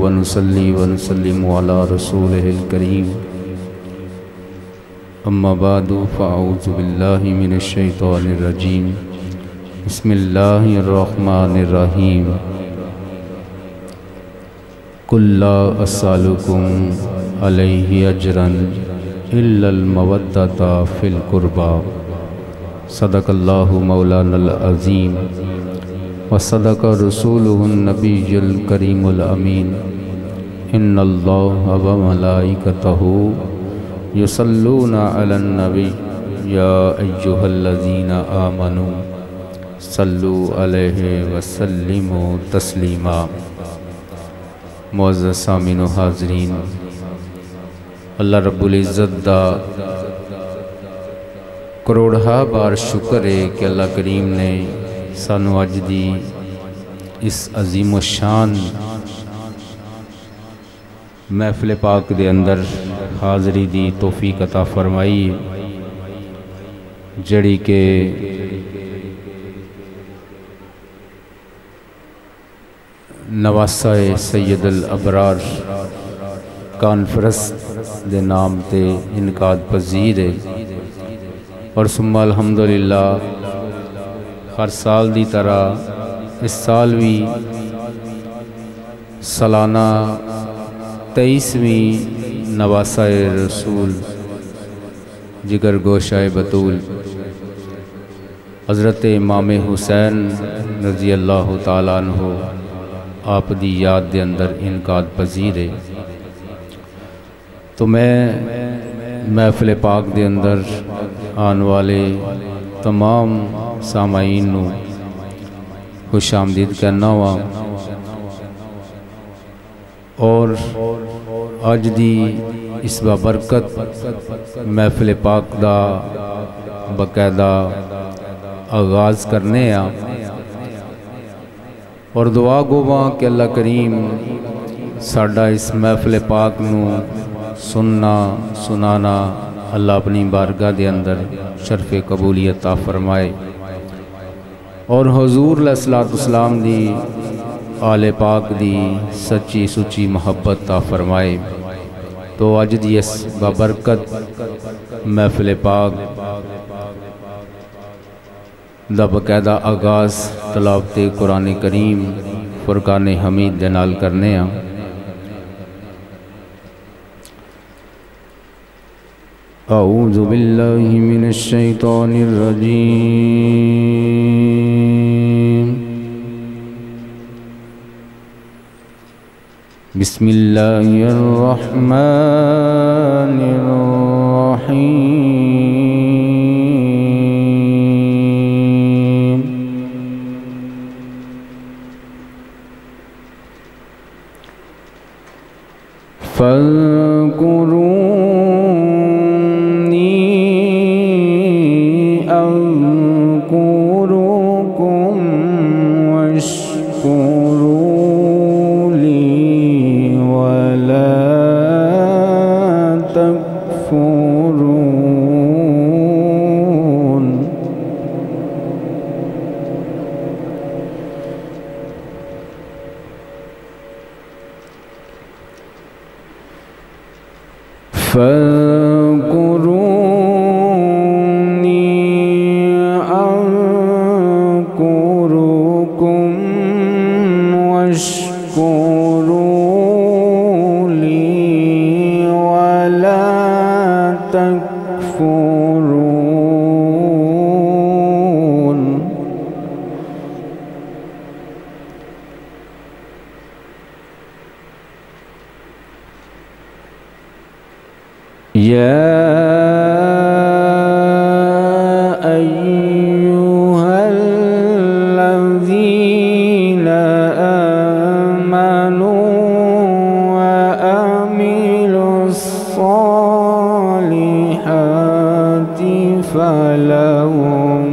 ونصلي ونسلم على رسوله الكريم أما بعد فأعوذ بالله من الشيطان الرجيم بسم الله الرحمن الرحيم قل لا أسألكم عليه أجرا إلا المودة في القربى صدق الله مولانا العظيم وصدق رسوله النبي الكريم الأمين إن الله وملائكته يصلون على النبي يا أيها الذين آمنوا صلوا عليه وسلموا تسلیما۔ معزز سامعین و حاضرین، اللہ رب العزت دا کروڑہا بار شکر ہے کہ اللہ کریم نے سانو اج دی اس عظیم و شان محفل پاک دے اندر حاضری دی توفیق عطا فرمائی، جڑی کہ نواسہ سید الابرار کانفرنس دے نام تے انعقاد پذیر ہے، اور ثم الحمدللہ ہر سال دی طرح اس سال بھی سالانہ 23ویں نواسہ رسول جگر گوشہ بطول حضرت امام حسین رضی اللہ تعالیٰ عنہ آپ دی یاد دے اندر انعقاد پذیر ہے۔ تو میں محفل پاک دے اندر آن والے تمام سامعین نو خوش آمدید کرنا ہوا، اور آج دی اس بابرکت محفل پاک دا باقاعدہ آغاز کرنے ہیں، اور دعا گواں کہ اللہ کریم ساڈا اس محفل پاک نو سننا سنانا اللہ اپنی بارگاہ دے اندر شرف قبولیت عطا فرمائے، اور حضور علیہ السلام دی آل پاک دی سچی سچی محبت عطا فرمائے۔ تو اج دی اس بابرکت محفل پاک دا باقاعدہ آغاز تلاوت قرآن کریم فرقان حمید دے نال کرنے ہیں۔ اعوذ باللہ من الشیطان الرجیم بسم اللہ الرحمن الرحیم فاذکرونی اذکرکم واشکروا لی ولا تکفرون۔ فاذکرونی اذکرکم واشکروا لی ولا تکفرون۔ یا ایہا الذین آمنوا وعملوا الصالحات فلهم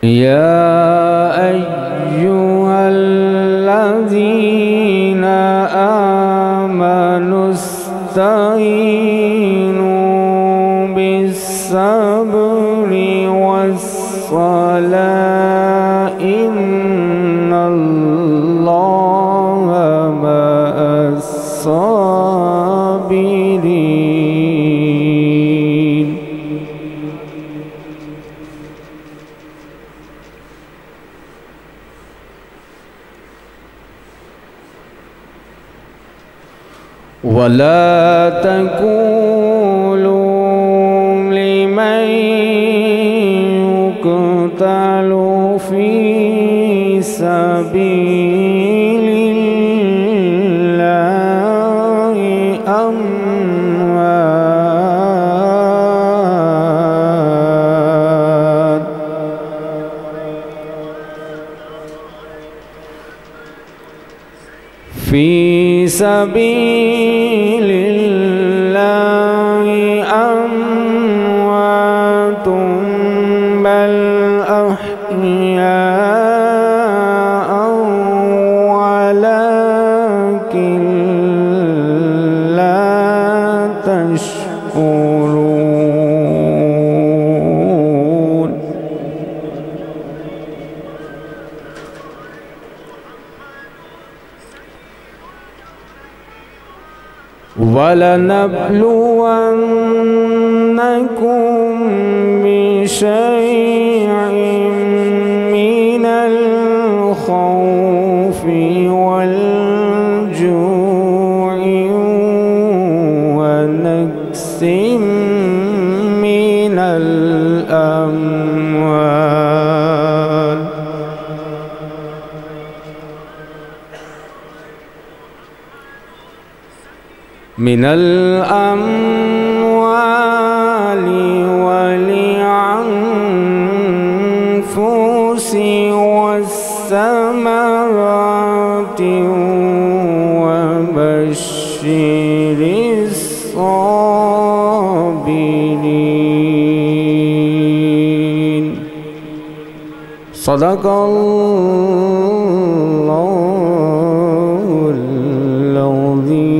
يا أيها الذين آمنوا استعينوا بالصبر الصلاة إن الله مع الصابرين. ولا تقولوا لمن يقتل في سبيل الله أموات في سبيل الله أموات بل أحياء ولكن لا تشكرون. وَلَنَبْلُوَنَّكُمْ بِشَيْءٍ مِّنَ الْخَوْفِ وَالْجُوعِ وَنَقْصٍ مِّنَ الْأَمْوَالِ وَالْأَنفُسِ وَالثَّمَرَاتِ وَبَشِّرِ الصَّابِرِينَ. صدق الله العظيم.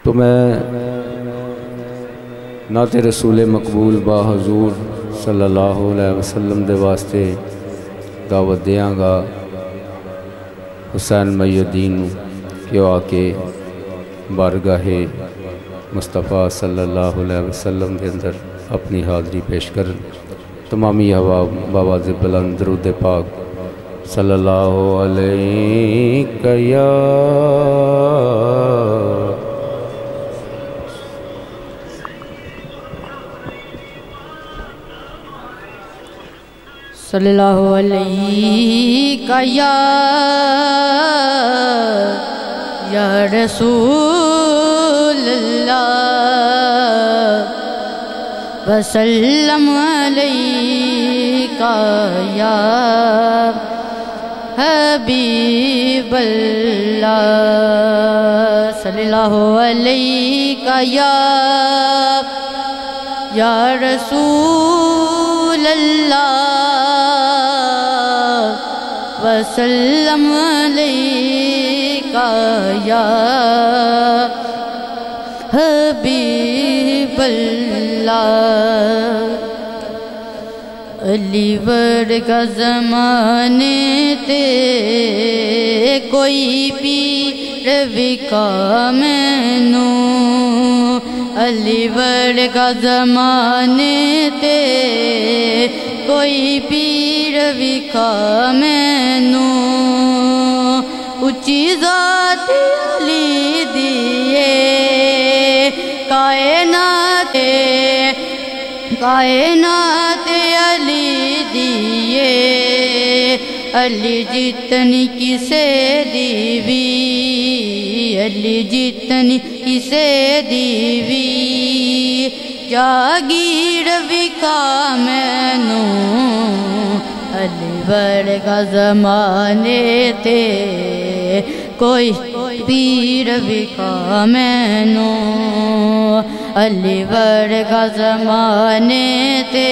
تو میں نعت رسول مقبول با حضور صلی اللہ علیہ وسلم دے واسطے دعوت دیاں گا حسین محی الدین کہ وہ آکے بارگاہ مصطفیٰ صلی اللہ علیہ وسلم دے اندر اپنی حاضری پیش کر تمامی ہوا باواز بلند درود پاک صلی اللہ علیہ یا صلی اللہ علیہ یا رسول اللہ وسلم علیکہ یا حبیب اللہ. صلی اللہ علیہ یا رسول اللہ وسلم علیکہ یا حبیب اللہ. علی ورگا زمانے تے کوئی پیر وکا مینوں علی ورگا زمانے تے کوئی پیر وکا مینوں اچھی ذات علی دیئے کائنات علی دیئے علی جتنی کسے دیوی علی جتنی کسے دیوی جاگیر وکا مینوں علی ورگا زمانے تے کوئی پیر وکا مینوں علی ورگا زمانے تے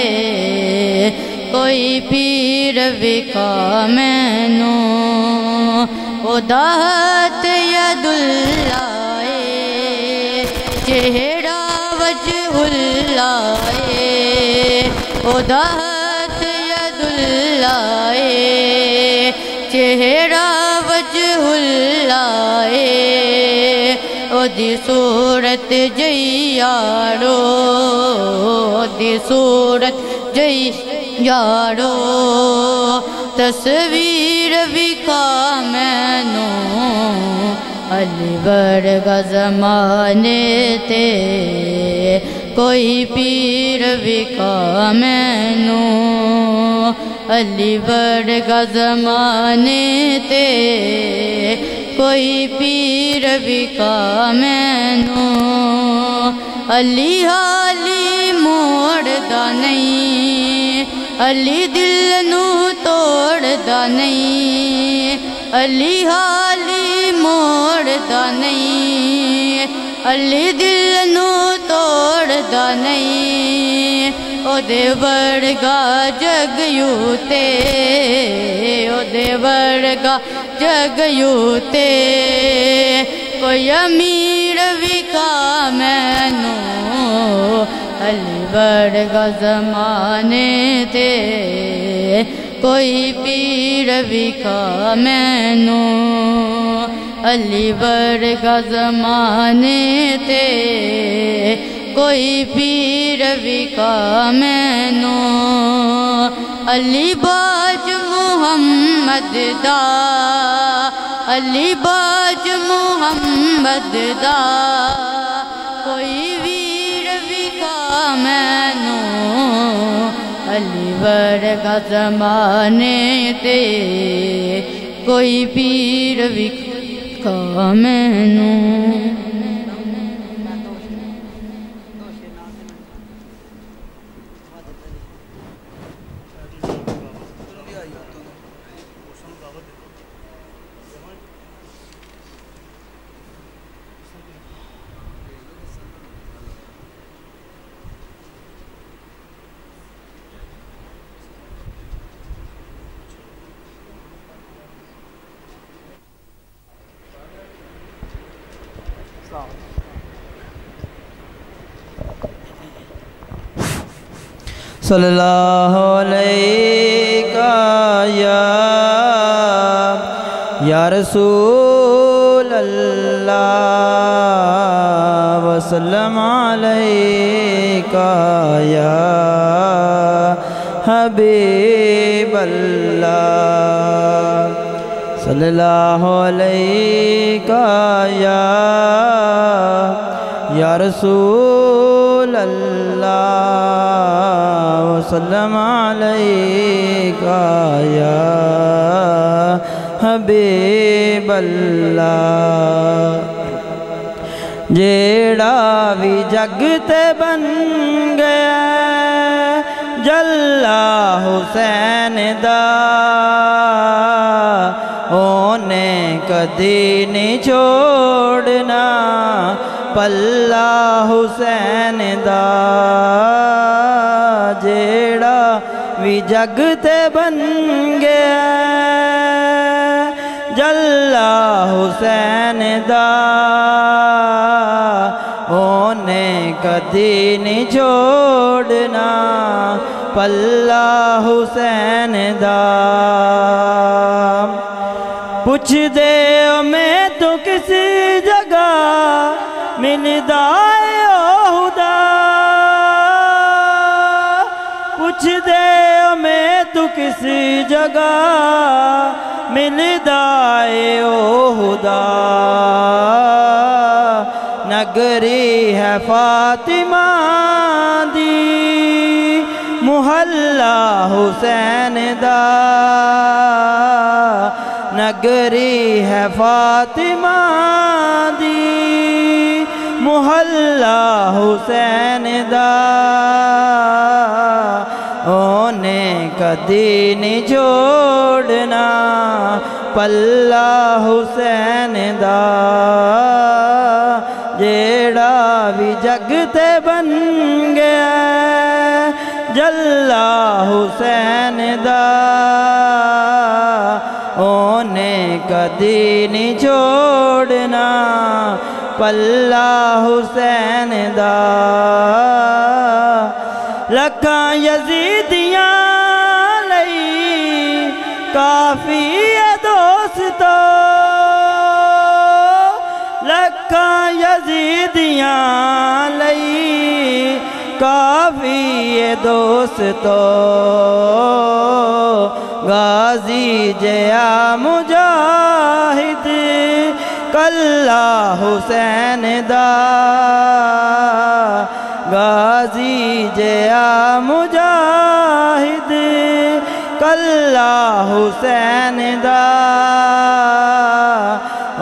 کوئی پیر وکھا مینوں اُدا ہاتھ ید اللہ چہرہ وجہ اللہ اُدا ہاتھ ید اللہ چہرہ وجہ اللہ دی صورت جیارو دی صورت جیارو تصویر وکھا مینوں علی ورگا زمانے تے کوئی پیر وکھا مینوں علی ورگا زمانے تے کوئی پیر وکھا مینوں علی حالی موڑ دا نہیں علی دل نو توڑ دا نہیں علی حالی موڑ دا نہیں علی دل نو توڑ دا نہیں او دے ورگا جگ یوتے او دے ورگا جگ یوتے کوئی امیر وکھا مینوں علی ورگا زمانے تے کوئی پیر وکھا مینوں علی ورگا زمانے تے کوئی پیر وکھا مینوں علی باج محمد دا علی باج محمد دا کوئی ویر وکھا مینوں علی ورگا زمانے تے کوئی پیر وکھا مینوں صلی اللہ علیہ یا رسول اللہ وسلم علیہ یا حبیب اللہ صلی اللہ علیہ یا رسول اللہ وسلم علیہ یا حبیب اللہ جیڑا بھی جگ تے بن گیا جلا حسین دا اونے کدی نہیں چھوڑنا پلہ حسین دا جیڑا بھی جگ تے بن گیا جلا حسین دا اونے کدی نہیں چھوڑنا پلہ حسین دا پوچھ دے میں تو کسی جگہ ملدا خدا پوچھ دے میں تو کسی جگہ ملدا خدا نگری ہے فاطمہ دی محلہ حسین دا نگری ہے فاطمہ دی محلہ حسین دا اونے کدی نہیں چھوڑنا پلہ حسین دا جیڑا بھی جگ تے بن گیا جلا حسین کدی نہیں چھوڑنا پلہ حسین دا لکھاں یزیدیاں لئی کافی ہے دوستو لکھاں یزیدیاں لئی کافی ہے دوستو غازی جیا مجاہد کلہ حسین دا غازی جیا مجاہد کلہ حسین دا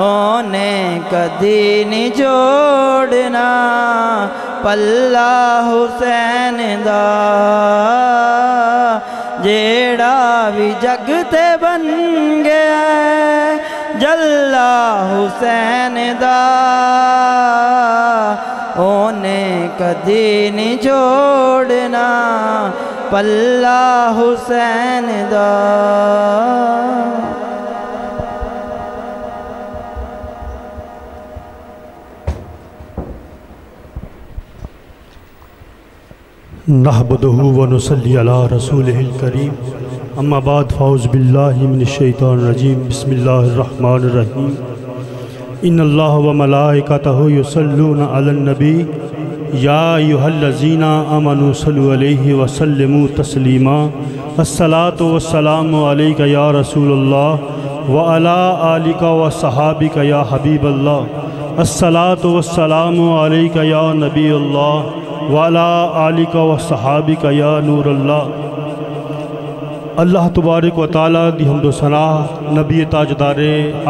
انہیں کدی نہیں چھوڑنا پلہ حسین دا جیڑا بھی جگ تے بن گیا ہے جلہ حسین دا انہیں کدی نہیں چھوڑنا پلہ حسین دا نحمدہ ونصلی علی رسولہ الکریم اما بعد فاعوذ باللہ من الشیطان الرجیم بسم اللہ الرحمن الرحیم ان اللہ وملائکتہ یصلون علی النبی یا ایھا الذین آمنوا صلوا علیہ وسلموا تسلیما الصلاۃ والسلام علیک یا رسول اللہ وعلی آلک وصحابک یا حبیب اللہ الصلاۃ والسلام علیک یا نبی اللہ وعلی آلک وصحابک یا نور اللہ اللہ تبارک و تعالیٰ دی حمد و ثنا نبی تاجدار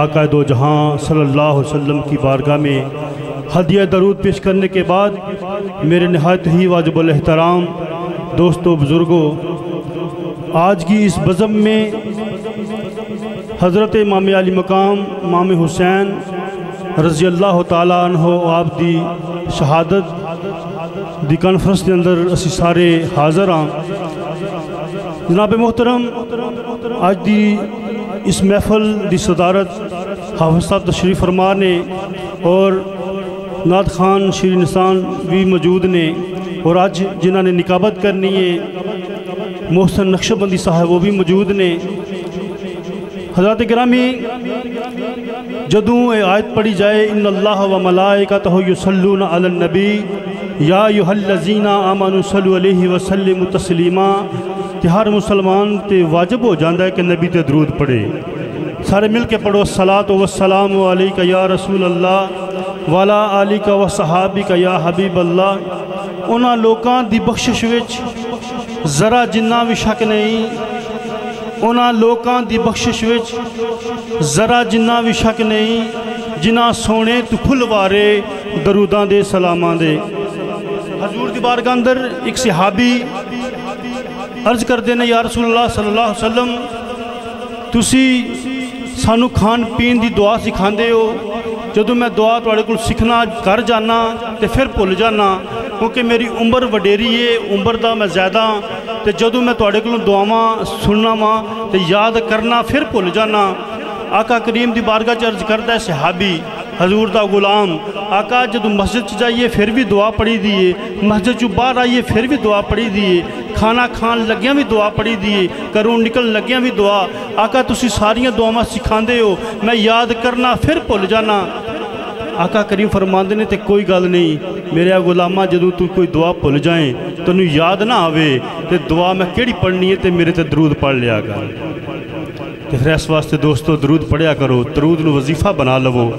آقا دو جہاں صلی اللہ علیہ وسلم کی بارگاہ میں ہدیہ درود پیش کرنے کے بعد میرے نہایت ہی واجب الاحترام دوستو بزرگوں آج کی اس بزم میں حضرت امام علی مقام امام حسین رضی اللہ تعالیٰ عنہ آپ دی شہادت دی کانفرنس کے اندر اسی سارے حاضر ہاں جناب محترم آج دی اس محفل دی صدارت حافظ صاحب تشریف فرما نے اور نعت خان شری نسان بھی موجود نے اور آج جنہوں نے نکابت کرنی ہے محسن نقشبندی صاحب وہ بھی موجود نے حضرات گرامی جدوں اے آیت پڑھی جائے ان اللہ و ملائکتہ یصلون علی النبی یا ایھا الذین آمنوا صلوا علیہ وسلموا تسلیما کہ ہر مسلمان تے واجب ہو جاندہ ہے کہ نبی تے درود پڑھے سارے مل کے پڑھو الصلاۃ والسلام علیک یا رسول اللہ وعلی آلک وصحابک یا حبیب اللہ انہاں لوکاں دی بخشش وچ ذرا جنہ بھی شک نہیں انہاں لوکاں دی بخشش وچ ذرا جنہ بھی شک نہیں جنہ سونے تو کھلوارے دروداں دے سلاماں دے حضور دی بارگاہ اندر ایک صحابی عرض کر دینے یا رسول اللہ صلی اللہ علیہ وسلم تسی سانو کھان پین دی دعا سکھاندے ہو جدو میں دعا توڑے کو سکھنا کر جانا تے پھر بھول جانا کیونکہ میری عمر وڈیری ہے عمر دا میں زیادہ تے جدو میں توڑے کو دعاواں سننا ماں تے یاد کرنا پھر بھول جانا آقا کریم دی بارگاہ عرض کرتا ہے صحابی حضور دا غلام آقا جدو مسجد جائیے پھر بھی دعا پڑھی دیئے مسجد جو باہر آئیے پھر بھی دعا پڑھی دیئے کھانا کھان لگیاں بھی دعا پڑھی دیئے کرون نکل لگیاں بھی دعا آقا تسی ساریاں دعاواں سکھاندے ہو میں یاد کرنا پھر بھول جانا آقا کریم فرماندے نے تے کوئی گل نہیں میرے غلامہ جدو تو کوئی دعا بھول جائیں تو انہوں یاد نہ آوے تے دعا میں کیڑی پڑھنی ہے تے میرے تے درود پڑھ لیا گا تے پھر اس واسطے دوستو درود پڑھیا کرو درود نو وظیفہ بنا لو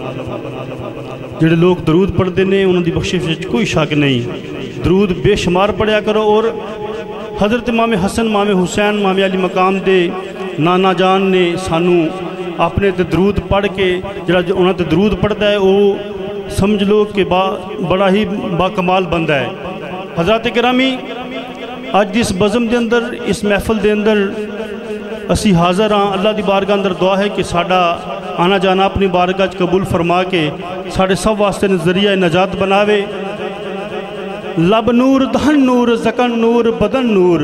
جڑے لوگ درود پڑھ دینے انہوں دی بخشش وچ کوئی شک نہیں درود بے شمار پڑھیا کرو اور حضرت امام حسن امام حسین امام علی مقام دے نانا جان نے سانو اپنے تے درود پڑھ کے جڑا انہوں تے درود پڑھتا ہے وہ سمجھ لو کہ بڑا ہی با کمال بندہ ہے حضرات گرامی آج اس بزم دے اندر اس محفل دے اندر اسی حاضر ہاں اللہ دی بارگاہ اندر دعا ہے کہ ساڈا آنا جانا اپنی بارگاہ قبول فرما کے ساڑھے سب واسطے نظریہ نجات بناوے لب نور دہن نور زکن نور بدن نور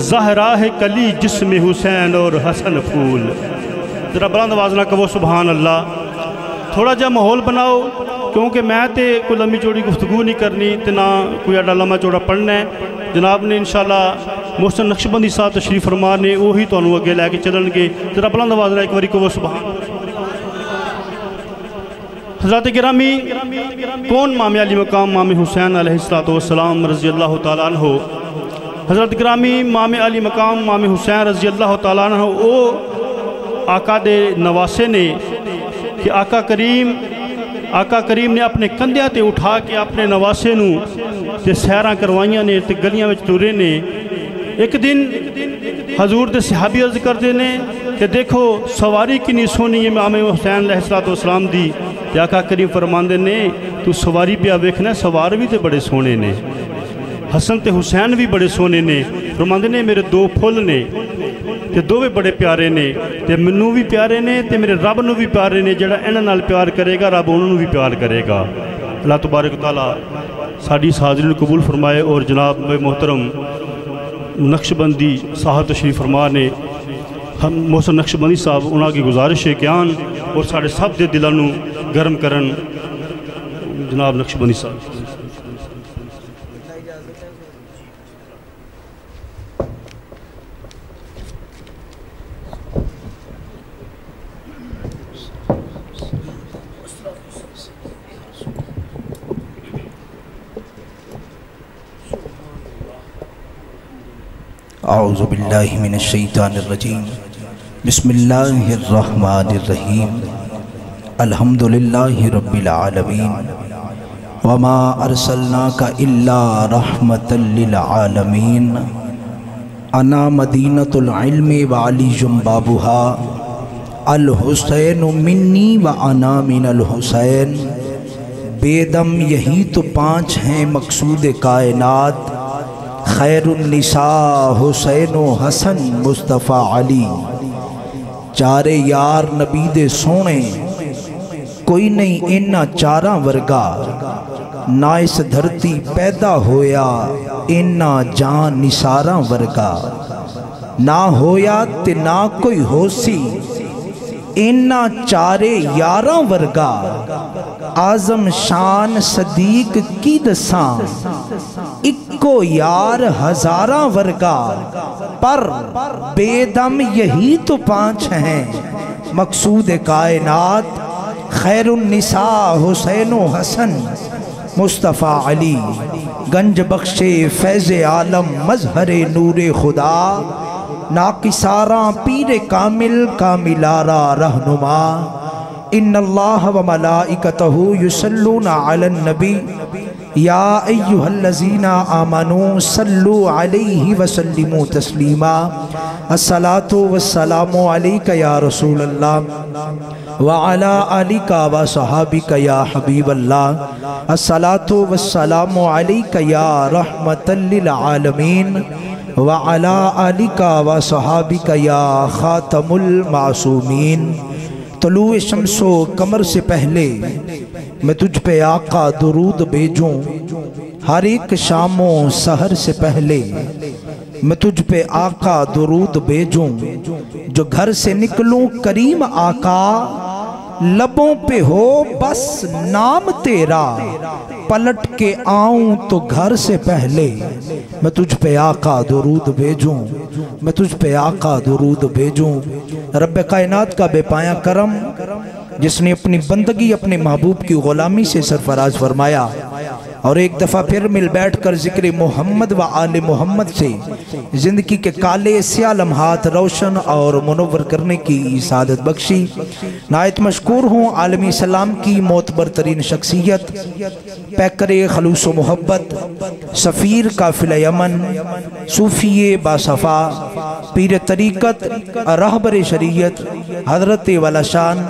ظاہرہ کلی جسم حسین اور حسن پھول ذرا بلند آواز نہ کہو سبحان اللہ. تھوڑا جا ماحول بناؤ کیونکہ میں تے کوئی لمبی چوڑی گفتگو نہیں کرنی تے نہ کوئی ایڈا لمبا چوڑا پڑھنا ہے. جناب نے انشاءاللہ محسن نقشبندی صاحب تشریف فرما نے وہی تانوں اگے لے کے چلن گے. ذرا بلند آواز نہ ایک باری کہو سبحان. حضرات گرامی کون امام علی مقام امام حسین علیہ السلام رضی اللہ تعالیٰ عنہ. حضرت گرامی امام علی مقام امام حسین رضی اللہ تعالیٰ عنہ او آقا دے نواسے نے کہ آقا کریم نے اپنے کندھیاں تے اٹھا کے اپنے نواسے نو تے سیراں کروائیاں نے تے گلیاں وچ ٹرے نے. ایک دن حضور دے صحابی عرض کردے نے کہ دیکھو سواری کنی سونی ہے امام حسین علیہ السلام دی. تے آقا کریم فرماندے نے تو سواری پہ ویکھنا سوار بھی تے بڑے سونے نے, حسن تے حسین بھی بڑے سونے نے. فرماندے نے میرے دو پھل نے تے دو بھی بڑے پیارے نے تے منوں بھی پیارے نے تے میرے رب نو بھی پیارے نے. جڑا انہاں نال پیار کرے گا رب انہوں بھی پیار کرے گا. اللہ تبارک و تعالیٰ ساڈی اس حاضری کو قبول فرمائے. اور جناب محترم نقشبندی صاحب تشریف فرما نے ہم محسن نقشبندی صاحب انہاں کی گزارش ہے کہ آن اور ساڑھے سب دے دلوں نو گرم کرن. جناب نقشبندی صاحب. اعوذ باللہ من الشیطان الرجیم. بسم اللہ الرحمن الرحیم. الحمدللہ رب العالمین وما ارسلناک الا رحمتا للعالمین. انا مدینۃ العلم وعلی بابها الحسین منی وانا من الحسین. بے دم یہی تو پانچ ہیں مقصود کائنات, خیر النساء حسین و حسن مصطفیٰ علی. چارے یار نبی دے سونے کوئی نہیں انہا چاراں ورگا, نہ اس دھرتی پیدا ہویا انہا جان نثاراں ورگا. نہ ہویا تے نہ کوئی ہو سی انہا چارے یاراں ورگا. اعظم شان صدیق کی دساں اکو یار ہزاراں ورگا. پر بے دم یہی تو پانچ ہیں مقصود کائنات, خیر النساء حسین و حسن مصطفیٰ علی. گنج بخش فیض عالم مظہر نور خدا, ناقصاراں پیر کامل کاملارا رہنما. ان اللہ و ملائکتہ یصلون علی النبی یا ایہا الذین آمنوا صلوا علیہ وسلموا تسلیما. الصلاة والسلام علیک یا رسول اللہ وعلا آلک و صحابک یا حبیب اللہ. الصلاة والسلام علیک یا رحمتا للعالمین وعلا آلک و صحابک یا خاتم المعصومین. طلوع شمس و قمر سے پہلے میں تجھ پہ آقا درود بھیجوں, ہر ایک شام و سحر سے پہلے میں تجھ پہ آقا درود بھیجوں. جو گھر سے نکلوں کریم آقا لبوں پہ ہو بس نام تیرا, پلٹ کے آؤں تو گھر سے پہلے میں تجھ پہ آقا درود بھیجوں, میں تجھ پہ آقا درود بھیجوں. رب کائنات کا بے پایاں کرم جس نے اپنی بندگی اپنے محبوب کی غلامی سے سرفراز فرمایا اور ایک دفعہ پھر مل بیٹھ کر ذکر محمد و آل محمد سے زندگی کے کالے سیاہ لمحات روشن اور منور کرنے کی سعادت بخشی. نہایت مشکور ہوں عالمی اسلام کی معتبر ترین شخصیت, پیکر خلوص و محبت, سفیر قافلہ یمن, صوفی باصفا, پیر طریقت, رہبر شریعت, حضرت والا شان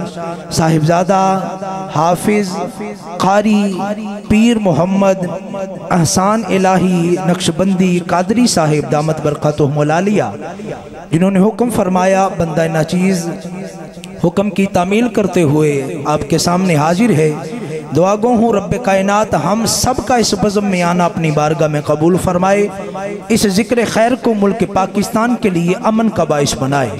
صاحبزادہ حافظ قاری پیر محمد احسان الہی نقشبندی قادری صاحب دامت برکاتہم العالیہ, جنہوں نے حکم فرمایا بندہ ناچیز حکم کی تعمیل کرتے ہوئے آپ کے سامنے حاضر ہے. دعا گو ہوں رب کائنات ہم سب کا اس بزم میں آنا اپنی بارگاہ میں قبول فرمائے، اس ذکر خیر کو ملک پاکستان کے لیے امن کا باعث بنائے،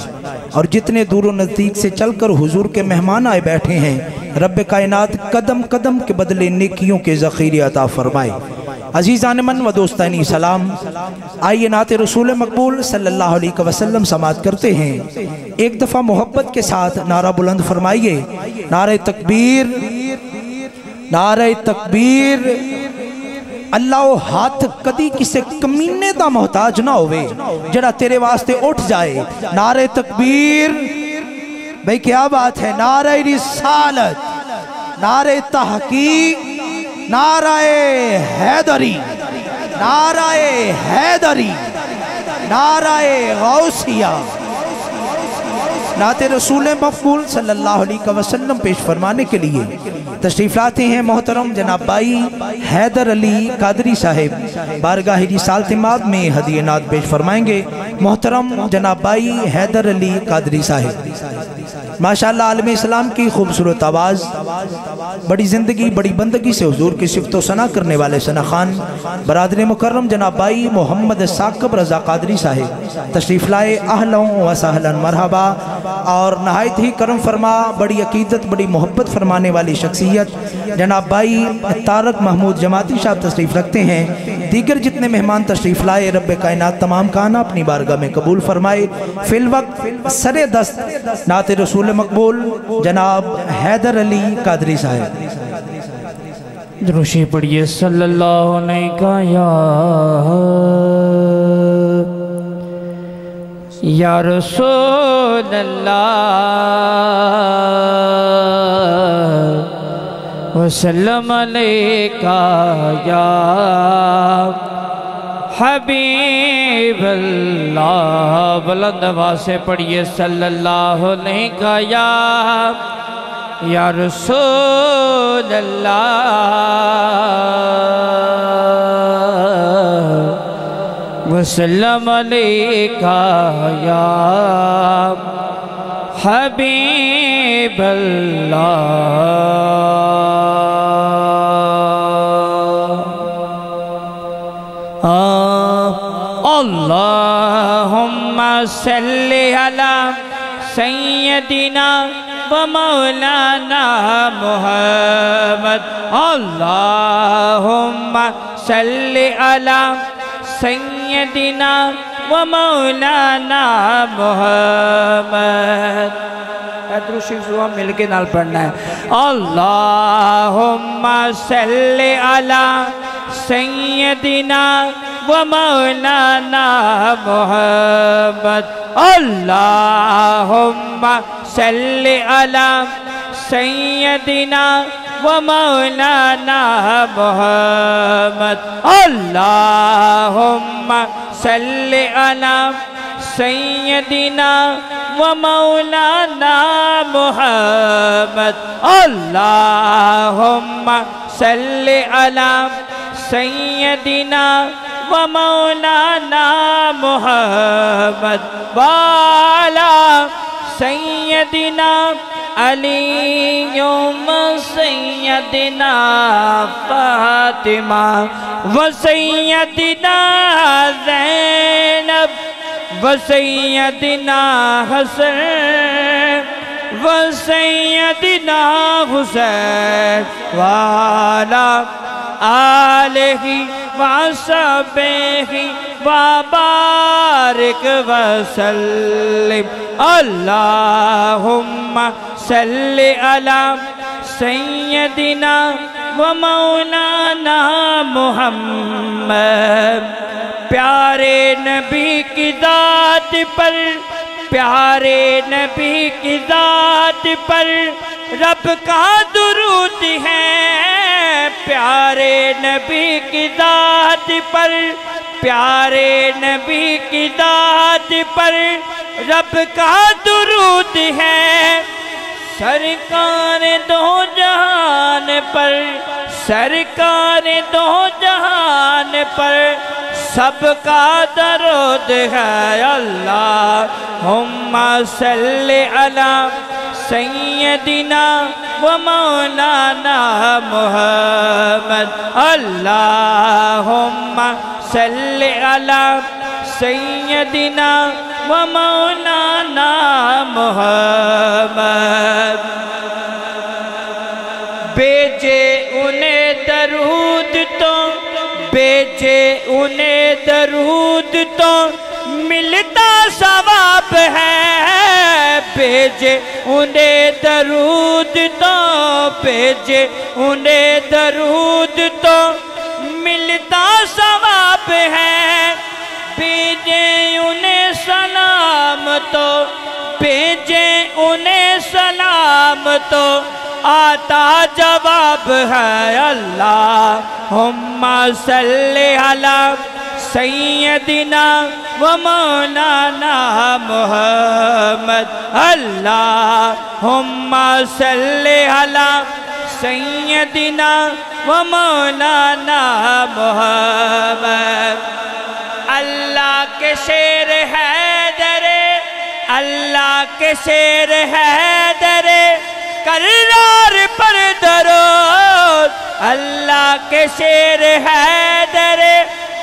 اور جتنے دور و نزدیک سے چل کر حضور کے مہمان آئے بیٹھے ہیں رب کائنات قدم قدم کے بدلے نیکیوں کے ذخیرے عطا فرمائے۔ عزیزان من و دوستانی سلام، آئیے نعت رسول مقبول صلی اللہ علیہ وسلم سماعت کرتے ہیں۔ ایک دفعہ محبت کے ساتھ نعرہ بلند فرمائیے، نعرہ تکبیر، نعرہ تکبیر۔ اللہ ہاتھ کدی کسے کمینے دا محتاج نہ ہوئے جڑا تیرے واسطے اٹھ جائے۔ نعرہ تکبیر، بھئی کیا بات ہے، نعرہ رسالت، نعرہ تحقیق، نعرہ حیدری، نعرہ حیدری، نعرہ غوثیہ۔ نعت رسول مقبول صلی اللہ علیہ وسلم پیش فرمانے کے لیے تشریف لاتے ہیں محترم جناب بھائی حیدر علی قادری صاحب، بارگاہ رسالت مآب میں ہدیہ نعت پیش فرمائیں گے محترم جناب بھائی حیدر علی قادری صاحب۔ ماشاءاللہ عالم اسلام کی خوبصورت آواز، بڑی زندگی بڑی بندگی سے حضور کی صفت و ثنا کرنے والے ثنا خان برادر مکرم جناب بھائی محمد ثاقب رضا قادری صاحب تشریف لائے، اہلا و سہلا مرحبا۔ اور نہایت ہی کرم فرما، بڑی عقیدت بڑی محبت فرمانے والی شخصیت جناب بھائی طارق محمود جماعتی صاحب تشریف رکھتے ہیں۔ دیگر جتنے مہمان تشریف لائے رب کائنات تمام کا آنا اپنی بارگاہ میں قبول فرمائے۔ فی الوقت سر دست نعت رسول مقبول جناب حیدر علی قادری صاحب۔ دروشی پڑھیے صلی اللہ علیہ یا رسول اللہ وسلم علیکہ یا حبیب اللہ۔ بلند آواز سے پڑھیے صلی اللہ علیہ یا رسول اللہ وسلم علیکہ یا حبیب اللہ۔ اللہم صلی علی سیدنا و مولانا محمد۔ اللہم صلی علی سیدنا و مولانا محمد۔ دروشی زوام مل کے نال پڑھنا ہے۔ اللہم صلی علی سیدنا و مولانا محمد۔ اللہم صلی علی سیدنا و مولانا محمد۔ اللہم صلی علی سیدنا و مولانا محمد۔ اللہم صلی علی سیدنا و مولانا محمد والا سیدنا علی سیدنا فاطمہ و سیدنا زینب و سیدنا حسن و سیدنا حسین والا آلہ وصحبہ وبارک وسلم۔ اللہم صلی علی سیدنا و مولانا محمد۔ پیارے نبی کی ذات پر، پیارے نبی کی ذات پر رب کا درود ہے۔ پیارے نبی کی ذات پر، پیارے نبی کی ذات پر رب کا درود ہے۔ سرکار دو جہان پر، سرکار دو جہان پر سب کا درود ہے۔ اللہم صلی علی سیدنا و مولانا محمد اللہم صلی علی سیدنا و مولانا محمد بیجے انہیں درود تو بیجے انہیں درود تو ملتا ثواب ہے بیجے انہیں درود تو بیجے انہیں درود تو ملتا ثواب ہے بیجے انہیں سلام تو بیجے انہیں سلام تو آتا جواب ہے اللہم صلی علی سیدنا و مولانا محمد اللہم صلی علی سیدنا و مولانا محمد اللہ کے شیر حیدر اللہ کے شیر حیدر کرار پر درود اللہ کے شیر حیدر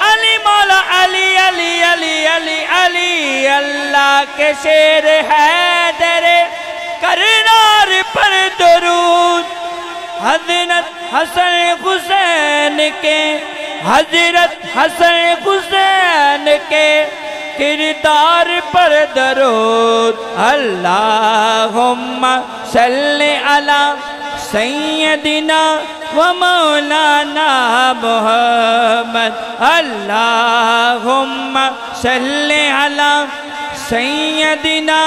علی مولا علی علی علی علی علی اللہ کے شیر حیدر کرار پر درود حضرت حسن حسین کے حضرت حسن حسین کے کردار پر درود اللہم صلی علی سیدنا و مولانا محمد اللہم صلی علی سیدنا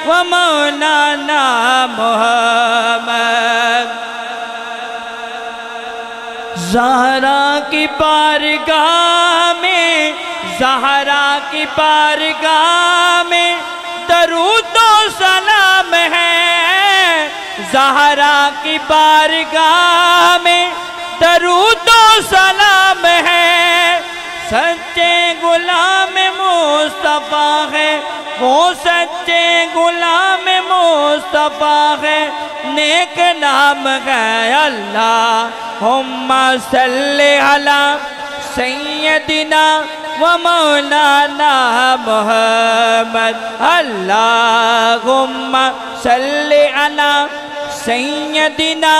و مولانا محمد زہرا کی بارگاہ میں زہرا کی بارگاہ میں درود و سلام ہے زہرا کی بارگاہ میں درود و سلام ہے سچے غلام مصطفیٰ ہے وہ سچے غلام مصطفیٰ ہے نیک نام ہے اللہم صلی علی سیدنا و مولانا محمد اللہم صلی علی سیدنا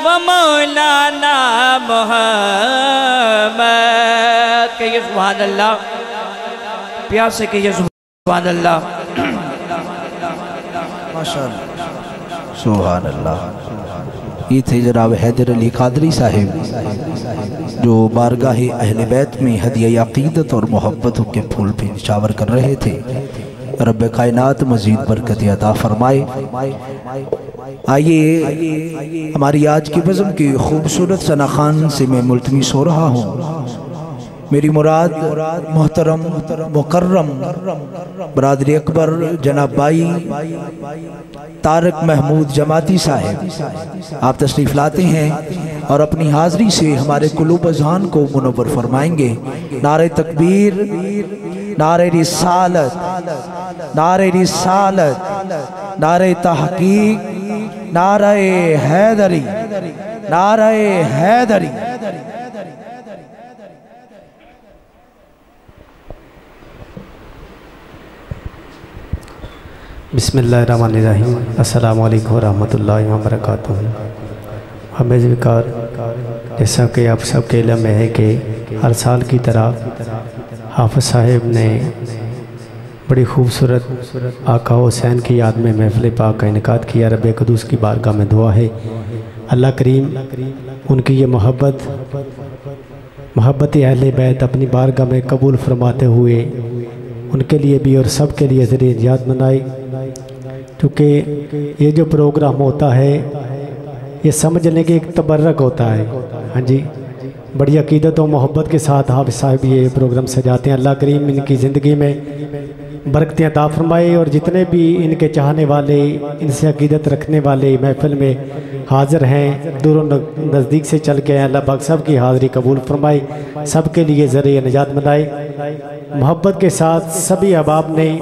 و مولانا محمد کہیے سبحان اللہ پیار سے کہیے سبحان اللہ ماشاءاللہ سبحان اللہ یہ تھے جناب حیدر علی قادری صاحب جو بارگاہ اہل بیت میں ہدیہ عقیدت اور محبتوں کے پھول پہ نچھاور کر رہے تھے رب کائنات مزید برکت عطا فرمائے آئیے ہماری آج کی بزم کی خوبصورت ثناخان سے میں ملتمس ہو رہا ہوں میری مراد محترم مکرم برادری اکبر جناب بھائی طارق محمود جماعتی صاحب آپ تشریف لاتے ہیں اور اپنی حاضری سے ہمارے قلوب اذہان کو منور فرمائیں گے نعرہ تکبیر نعرہ رسالت نعرہ رسالت نعرہ تحقیق نعرہ حیدری نعرہ حیدری بسم اللہ الرحمن الرحیم السلام علیکم ورحمۃ اللہ وبرکاتہ ہمیں ذکر جیسا کہ آپ سب کے علم میں ہے کہ ہر سال کی طرح حافظ صاحب نے بڑی خوبصورت آقا حسین کی یاد میں محفل پاک کا انعقاد کیا رب قدوس کی بارگاہ میں دعا ہے اللہ کریم ان کی یہ محبت اہل بیت اپنی بارگاہ میں قبول فرماتے ہوئے ان کے لیے بھی اور سب کے لیے ذریعہ نجات بنائے کیونکہ یہ جو پروگرام ہوتا ہے یہ سمجھ لیں کہ ایک تبرک ہوتا ہے ہاں جی بڑی عقیدت و محبت کے ساتھ حافظ صاحب یہ پروگرام سجاتے ہیں اللہ کریم ان کی زندگی میں برکتیں عطا فرمائے اور جتنے بھی ان کے چاہنے والے ان سے عقیدت رکھنے والے محفل میں حاضر ہیں دور و نزدیک سے چل کے ہیں اللہ پاک سب کی حاضری قبول فرمائے سب کے لیے ذریعہ نجات بنائے محبت کے ساتھ سبھی احباب نے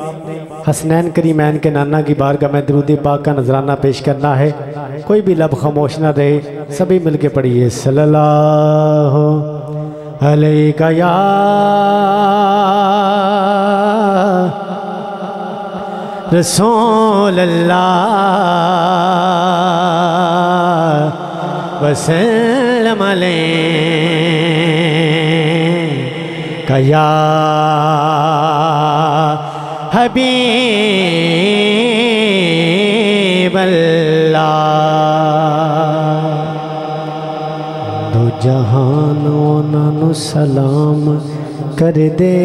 حسنین کریمین کے نانا کی بارگاہ میں درود پاک کا نذرانہ پیش کرنا ہے. کوئی بھی لب خاموش نہ رہے, سبھی مل کے پڑھیے صلی اللہ علیہ یا رسول اللہ وسلم علیہ یا حبیب اللہ. دو جہانوں نانو سلام کر دے,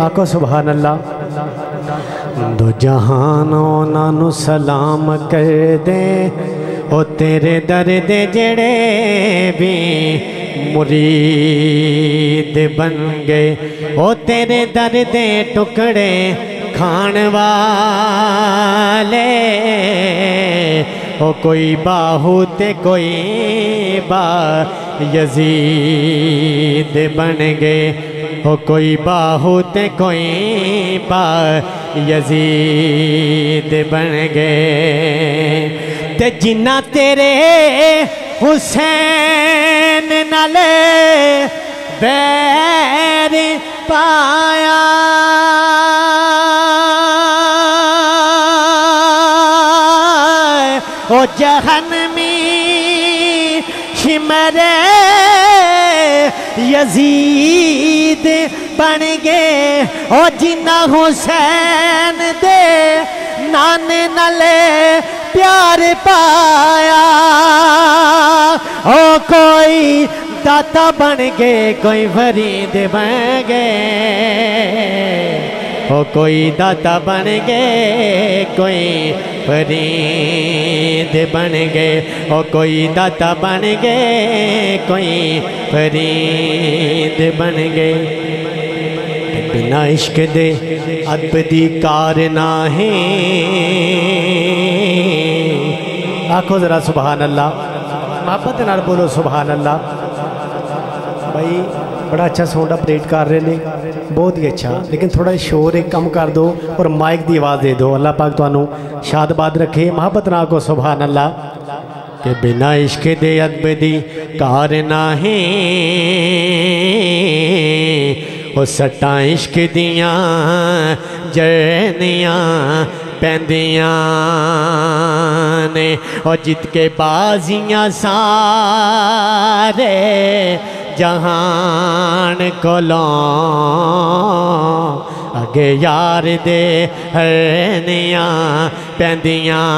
آقا سبحان اللہ. دو جہانوں نانو سلام کر دے, او تیرے درد جڑے بھی مرید بن گئے, او تیرے درد ٹکڑے کھان والے, او کوئی باہو تے کوئی با یزید بن گئے, او کوئی باہو تے کوئی با یزید بن گئے. تے جنہ تیرے حسین نالے بیر پایا, او جہنمی شمرے یزید بن گئے, او جنہ حسین دے نانے نالے پیار پایا, او کوئی داتا بن گئے, کوئی فرید بن گئے, او کوئی داتا بن گئے, کوئی فرید بن گئے, او کوئی داتا بن گئے, کوئی فرید بن گئے. بنا عشق دے ادب دی کار نہیں, آنکھو ذرا سبحان اللہ, محبت نال بولو سبحان اللہ. بھائی بڑا اچھا ساؤنڈ اپڈیٹ کر رہے ہیں, بہت ہی اچھا, لیکن تھوڑا شور ایک کم کر دو اور مائک دی آواز دے دو. اللہ پاک تانوں شاد باد رکھے. محبت نال کو سبحان اللہ. کہ بنا عشق دے ادب دی کار نہیں, او سٹاں عشق دیاں جرنیاں پیندیاں نے, اور جت کے بازیاں سارے جہان کولوں اگے یار دے ہرنیاں پیندیاں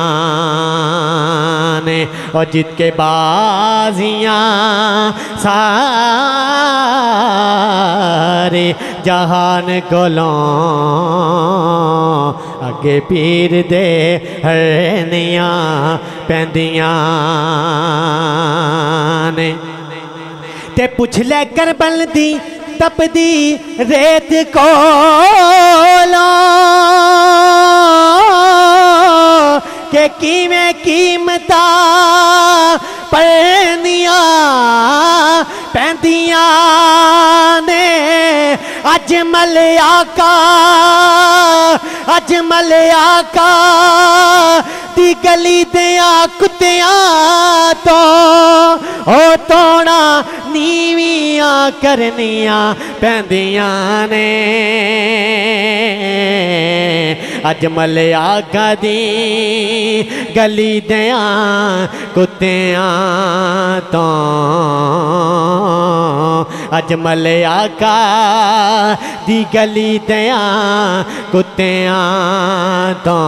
نے, اور جت کے بازیاں سارے جہان کولوں اگے پیر دے ہرنیاں پیندیاں نے. تے پوچھ لے کربل دی تپ دی ریت کولوں کہ کیویں قیمتاں پڑھنیاں پیندیاں نے. اجمل آقا اجمل آقا دی گلی دیاں کتیاں تو او توڑا نیویاں کرنیاں پیندیاں نے. اجمل آقا دی گلی دیاں کتیاں تو اجمل آقا دی گلی دیاں کتیاں تو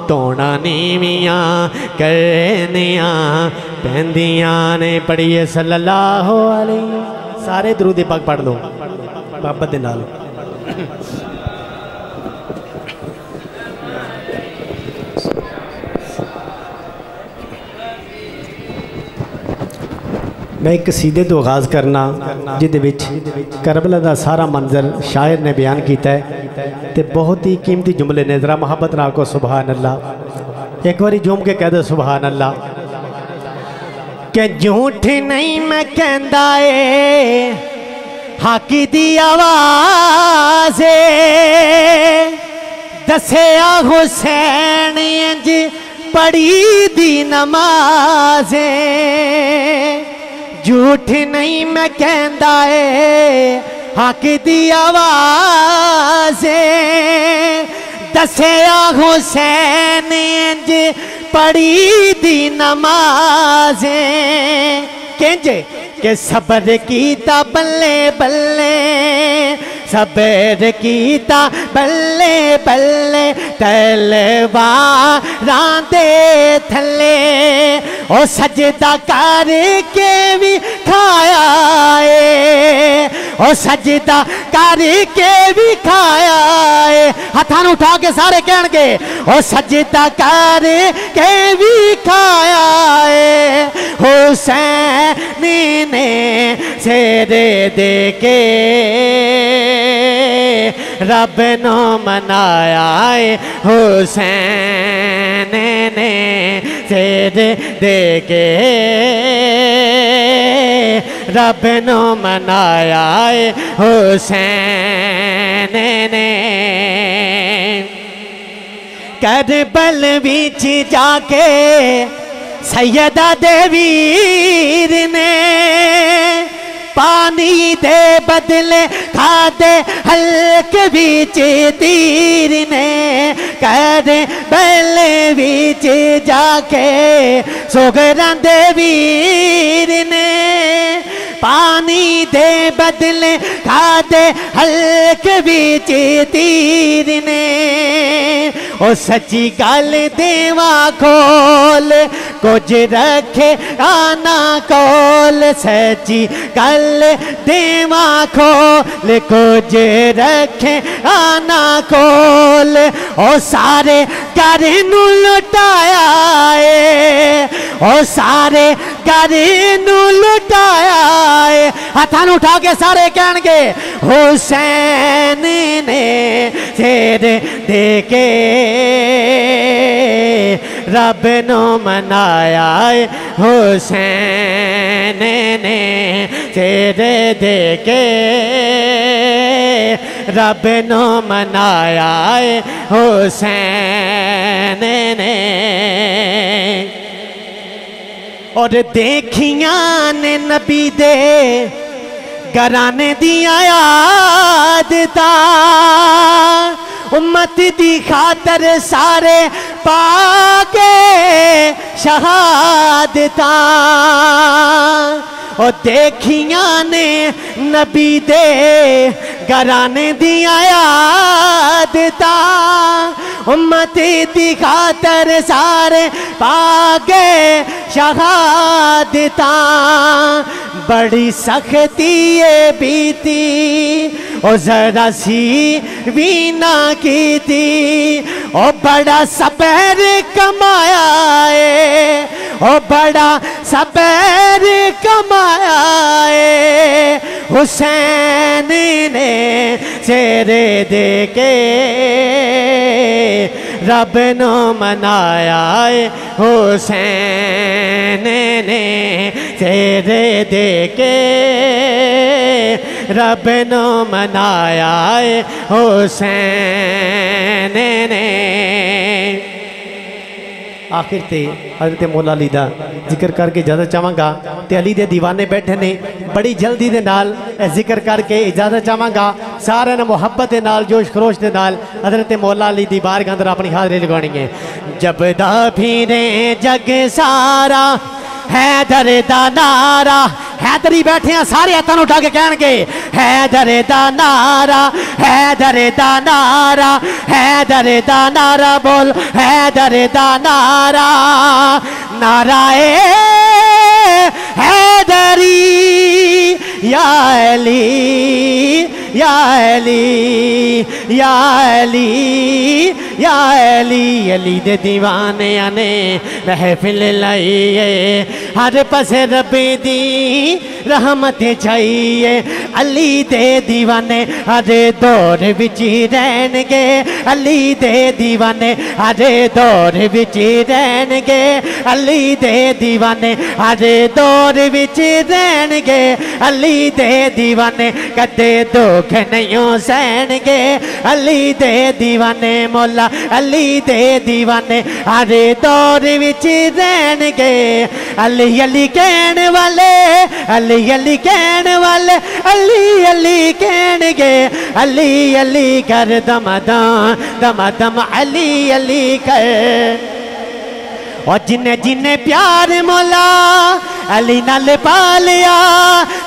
توڑا نیویاں کرنیاں پیندیاں نے. پڑھیے صلی اللہ علیہ. سارے درود پاک پڑھ لو محبت دے نال. میں ایک قصیدے تو آغاز کرنا جدے وچ کربلا دا سارا منظر شاعر نے بیان کیتا ہے تے بہت ہی قیمتی جملے نے. ذرا محبت نال کو سبحان اللہ. ایک باری جھوم کے کہہ دے سبحان اللہ. کہ جھوٹ نہیں میں کہندا اے حق دی آوازے دسیا حسین انج پڑھی دی نمازیں جھوٹ نہیں میں کہندا اے حق دی آوازیں دسیا حسین انج پڑھی دی نمازیں کینجے کہ صبر کیتا بلے بلے صبر کیتا بلے بلے تلواراں دے تھلے او سجدہ کر کے بھی کھایا اے او سجدہ کر کے بھی کھایا اے ہتھاں اٹھا کے سارے کہن گے او سجدہ کر کے بھی کھایا اے حسین نے سیر دے کے رب نو منایا اے حسین نے سیر دے کے رب نو منایا اے حسین نے کربل وچ جا کے سیدہ دے ویر نے پانی دے بدلے کھا دے حلق وچ تیر نے کربل وچ جا کے سوگراں دے ویر نے پانی دے بدلے کھا دے حلق وچ تیر نے او سچی گل دیواں کھول کچھ رکھے آنا کول سچی گل دیواں کھول کچھ رکھے آنا کول او سارے گھر نو لٹایا اے او سارے گھر نو لٹایا اے ہتھاں نو اٹھا کے سارے کہن گے حسین نے سیر دے کے رب نو منایا اے حسین نے سیر دے کے رب نو منایا اے حسین نے اور دیکھیاں نے نبی دے گرانے دیا یادتا امت دی خاطر سارے پاکے شہادتا اور دیکھیاں نے نبی دے گرانے دیا یادتا امت دی خاطر سارے پاکے شہادتا بڑی سختی بیتی او ذرا سی بھی نہ کی تھی او بڑا صبر کمایا اے او بڑا صبر کمایا اے حسین نے سیر دے کے رب نو منایا اے حسین نے سیر دے کے رب نو منایا اے حسین نے آخر تے حضرت مولا علی دا ذکر کر کے اجازت چاہاں گا تے علی دے دیوانے بیٹھے نے بڑی جلدی دے نال ذکر کر کے اجازت چاہاں گا سارے نے محبت دے نال جوش خروش دے نال حضرت مولا علی دی بارگاہ اندر اپنی حاضری لگانی ہے جب دا پھیرے جگ سارا حیدر دا نعرہ حیدری بیٹھے ہیں سارے ہاتھوں اٹھا کے کہن گے حیدر دا نعرہ حیدر دا نعرہ حیدر دا نعرہ بول حیدر دا نعرہ نعرہ حیدری یا علی یا علی یا علی علی دے دیوانے آنے محفل لائیے ہر پس رب دی رحمت چاہیے علی دے دیوانے ہر دور وچی رہن گے علی دے دیوانے ہر دور وچی رہن گے علی دے دیوانے ہر دور وچی رہن گے علی دے دیوانے کدے دکھ نہیں سہن گے علی دے دیوانے مولا علی دے دیوانے ہر دور وچ رہن گے علی علی کہن والے علی علی کہن والے علی علی کہن گے علی علی کر دم دم دم دم علی علی کر اور جنہیں جنہیں پیار مولا علی نال پالیا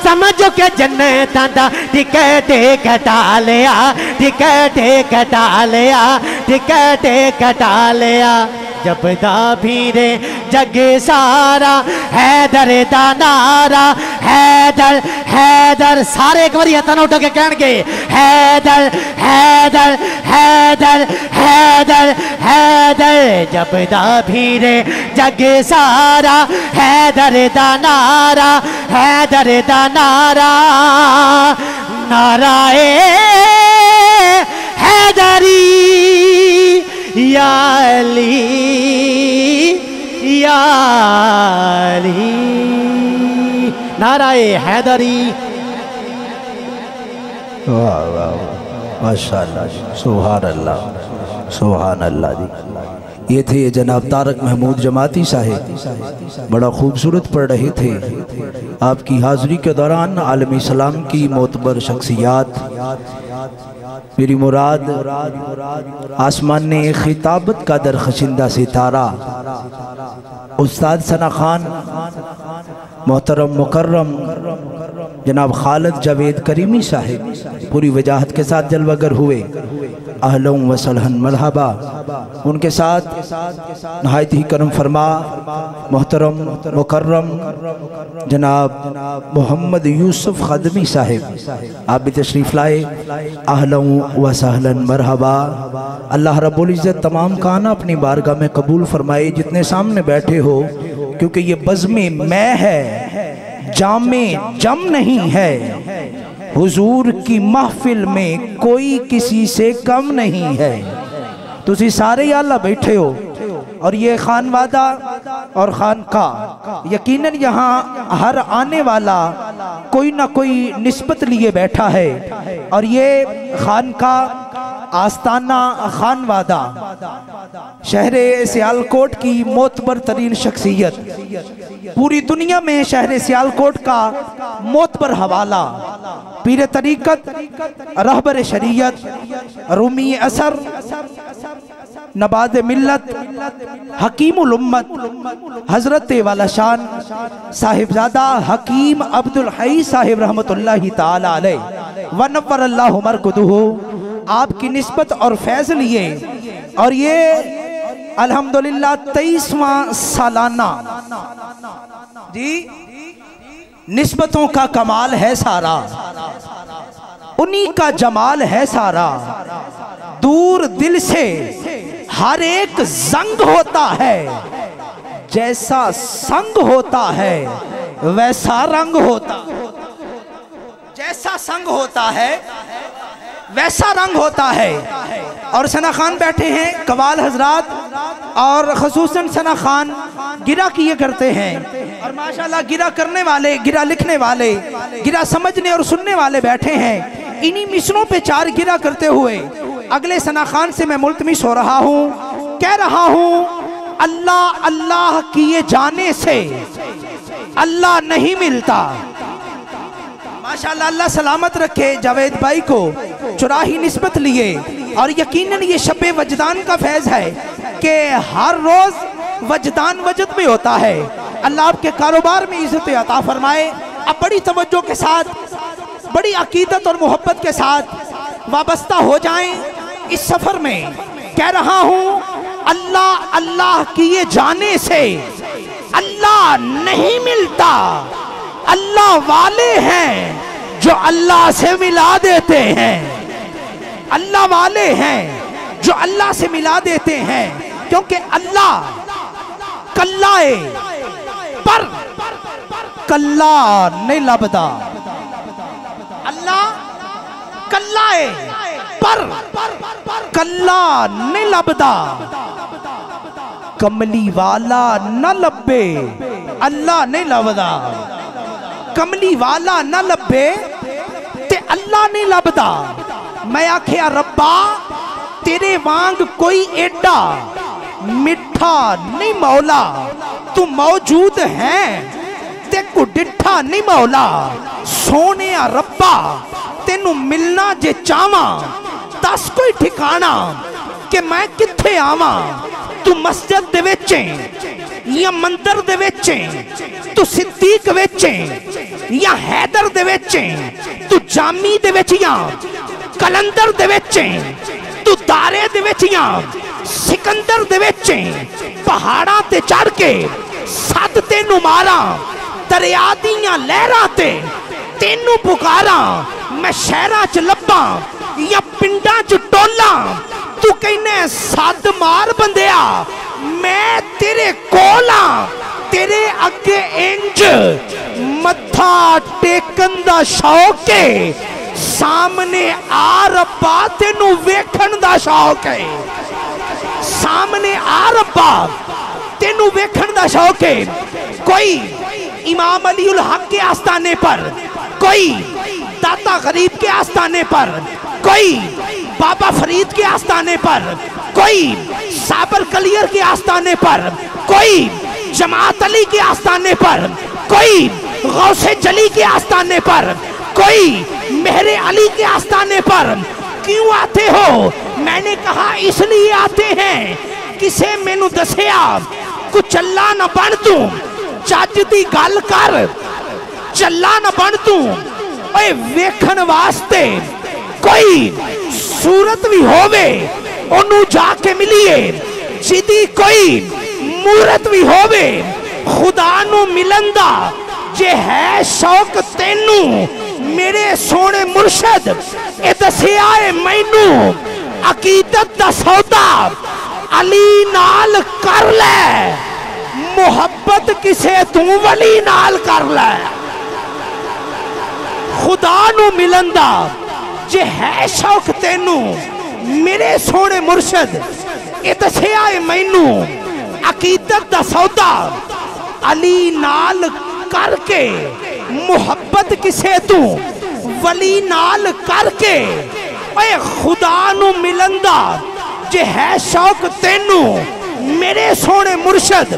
سمجھو کہ جنتاں دا ٹکٹ کٹا لیا ٹکٹ کٹا لیا ٹکٹ کٹا لیا جب دا بھیرے جگ سارا حیدر دا نارا حیدر حیدر سارے ایک باری ہتھاں اٹھ کے کہن گے حیدر حیدر حیدر حیدر حیدر جب دا بھیرے جگ سارا حیدر دا نارا حیدر دا نارا نعرہ حیدری یا علی یا علی نعرہ حیدری واہ واہ ماشاءاللہ سبحان اللہ سبحان اللہ جی یہ تھے جناب طارق محمود جماعتی صاحب بڑا خوبصورت پڑھ رہے تھے آپ کی حاضری کے دوران عالم اسلام کی معتبر شخصیات میری مراد آسمان نے خطابت کا درخشندہ ستارہ استاد ثنا خان محترم مکرم جناب خالد جاوید کریمی صاحب پوری وجاہت کے ساتھ جلوگر ہوئے اہلا و سہلا مرحبا ان کے ساتھ نہایت ہی کرم فرما محترم مکرم جناب محمد یوسف خادمی صاحب آپ بھی تشریف لائے اہلا و سہلا مرحبا اللہ رب العزت تمام کانا اپنی بارگاہ میں قبول فرمائے جتنے سامنے بیٹھے ہو کیونکہ یہ بزم میں ہے جامع جم نہیں ہے حضور کی محفل میں کوئی کسی سے کم نہیں ہے تسی سارے یا اللہ بیٹھے ہو اور یہ خانوادہ اور خانقاہ یقیناً یہاں ہر آنے والا کوئی نہ کوئی نسبت لیے بیٹھا ہے اور یہ خانقاہ آستانہ خانوادہ شہر سیالکوٹ کی معتبر ترین شخصیت پوری دنیا میں شہر سیالکوٹ کا معتبر حوالہ پیر طریقت رہبر شریعت رومی اثر نباد ملت حکیم الامت حضرت والا شان صاحبزادہ حکیم عبدالحی صاحب رحمت اللہ تعالی علیہ ونور اللہ مرکدہ آپ کی نسبت اور فیض لیے اور یہ الحمدللہ 23واں سالانہ جی نسبتوں کا کمال ہے سارا انہی کا جمال ہے سارا دور دل سے ہر ایک زنگ ہوتا ہے جیسا سنگ ہوتا ہے ویسا رنگ ہوتا جیسا سنگ ہوتا ہے ویسا رنگ ہوتا ہے اور ثنا خان بیٹھے ہیں قوال حضرات اور خصوصاً ثنا خان گرہ کیے کرتے ہیں اور ماشاءاللہ گرہ کرنے والے گرہ لکھنے والے گرہ سمجھنے اور سننے والے بیٹھے ہیں انہی مصروں پہ 4 گرہ کرتے ہوئے اگلے ثنا خان سے میں ملتمس ہو رہا ہوں کہہ رہا ہوں اللہ اللہ کیے جانے سے اللہ نہیں ملتا ماشاءاللہ اللہ سلامت رکھے جاوید بھائی کو چراہی نسبت لیے اور یقیناً یہ شب وجدان کا فیض ہے کہ ہر روز وجدان وجد میں ہوتا ہے اللہ آپ کے کاروبار میں عزت عطا فرمائے اب بڑی توجہ کے ساتھ بڑی عقیدت اور محبت کے ساتھ وابستہ ہو جائیں اس سفر میں کہہ رہا ہوں اللہ اللہ کیے جانے سے اللہ نہیں ملتا اللہ والے ہیں جو اللہ سے ملا دیتے ہیں اللہ والے ہیں جو اللہ سے ملا دیتے ہیں، کیونکہ اللہ کلائے پر کلا نہیں لبدا، اللہ کلائے پر کلا نہیں لبدا، کملی والا نہ لبے اللہ نہیں لبدا، کملی والا نہ لبے تے اللہ نہیں لبدا۔ میں آکھیا ربا تیرے وانگ کوئی ایڈا مٹھا نہیں مولا، تو موجود ہیں تے کو ڈٹھا نہیں مولا، سونے ربا تینو ملنا جے چاواں دس کوئی ٹھکانا کہ میں کتھے آواں، تو مسجد دے وچیں یا مندر دے وچیں، تو صدیق وچیں یا حیدر دے وچیں، تو جامی دے وچیاں کلندر دے وچیں، تو دارے دے وچیاں سکندر دے وچیں، پہاڑاں تے چڑھ کے ساتھ تینو ماراں، دریا دیاں لہراں تے تینو پکاراں، میں شہراں چ لباں یا پنڈاں چ ٹولاں، تو کہنے ساتھ مار بندیا میں تیرے کولاں، تیرے اگے انج متھا ٹیکن دا شوق ہے، سامنے آ ربا تینو ویکھن دا شوق ہے، سامنے آ ربا تینو ویکھن دا شوق ہے۔ کوئی امام علی الحق کے آستانے پر، کوئی داتا غریب کے آستانے پر، کوئی بابا فرید کے آستانے پر، کوئی صابر کلیر کے آستانے پر، کوئی جماعت علی کے آستانے پر، کوئی غوث جلی کے آستانے پر، کوئی مہر علی کے آستانے پر کیوں آتے ہو؟ میں نے کہا اس لیے آتے ہیں کسے میں نو دسیا کچھ اللہ نہ بن دوں، چاج دی گل کر چلا نہ بن دوں، اے ویکھن واسطے کوئی صورت بھی ہووے انہوں جا کے ملیے، جدی کوئی مورت بھی ہووے خدا نو ملندہ جے ہے شوق تینو میرے سونے مرشد اے دسیائے مینو عقیدت دا سودا علی نال کر لے، محبت کسے تو ولی نال کر لے، خدا نو ملندہ جے ہے شوق تینو میرے سونے مرشد اے دسیائے مینو عقیدت دا سودا علی نال کر کے، محبت کسے تو ولی نال کر کے، اے خدا نو ملندہ جے ہے شوق تینو میرے سونے مرشد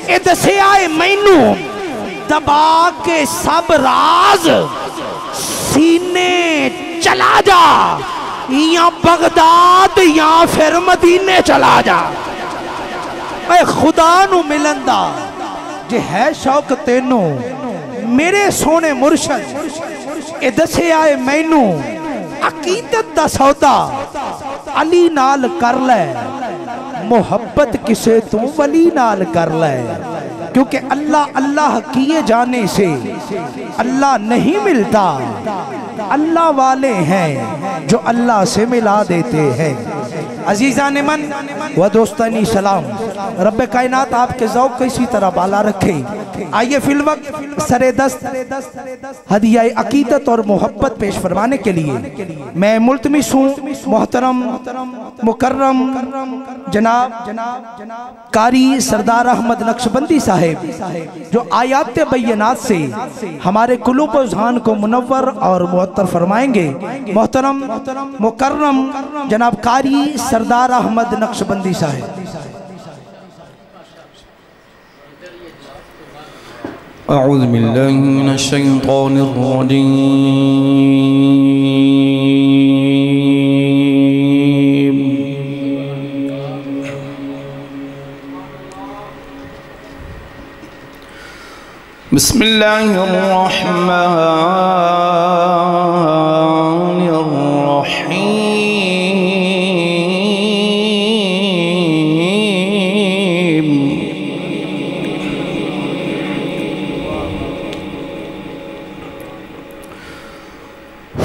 اے دسیائے مینو، دبا کے سب راز سینے چلا جا، یا بغداد یا پھر مدینے چلا جا، اے خدا نو ملندہ جے ہے شوق تینو میرے سونے مرشد اے دسے آئے مینو عقیدت دا سودا علی نال کر لے، محبت کسے تو ولی نال کر لے، کیونکہ اللہ اللہ کیے جانے سے اللہ نہیں ملتا، اللہ والے ہیں جو اللہ سے ملا دیتے ہیں۔ عزیزان من و دوستانی سلام، رب کائنات آپ کے ذوق کو اسی طرح بالا رکھے۔ آئیے فی الوقت سر دست ہدیہ عقیدت اور محبت پیش فرمانے کے لیے میں ملتمس ہوں محترم مکرم جناب قاری سردار احمد نقشبندی صاحب، جو آیات بینات سے ہمارے قلوب و اذہان کو منور اور معطر فرمائیں گے۔ محترم مکرم جناب قاری سردار احمد نقشبندی صاحب۔ اعوذ باللہ من الشیطان الرجیم، بسم اللہ الرحمن الرحیم،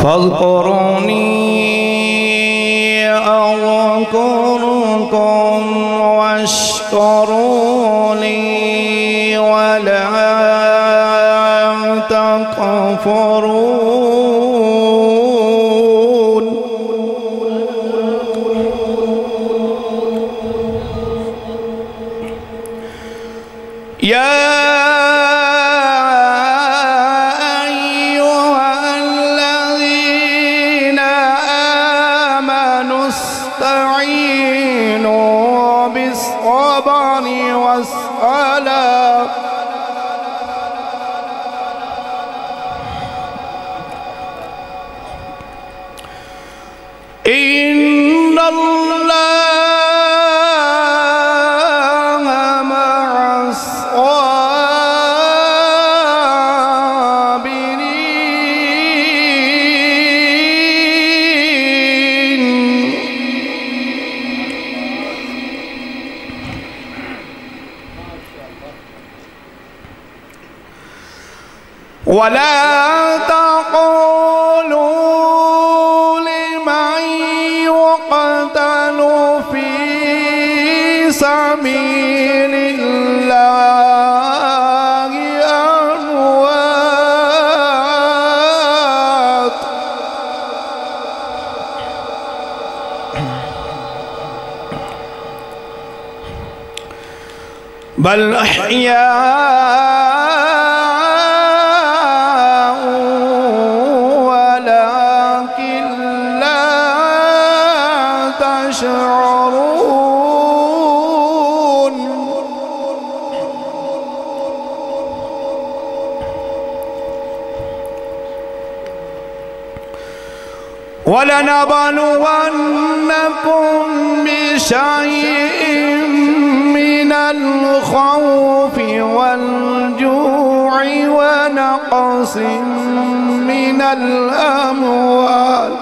فاذکرونی أذكركم واشكروا لي ولا تكفرون. يا أيها الذين آمنوا استعينوا بالصبر والصلاة إن الله مع الصابرين. ولا تقولوا لمن يقتل في سبيل الله أموات بل أحياء ولكن لا تشعرون. ولنبلونكم بشيء من الخوف والجوع ونقص من الأموال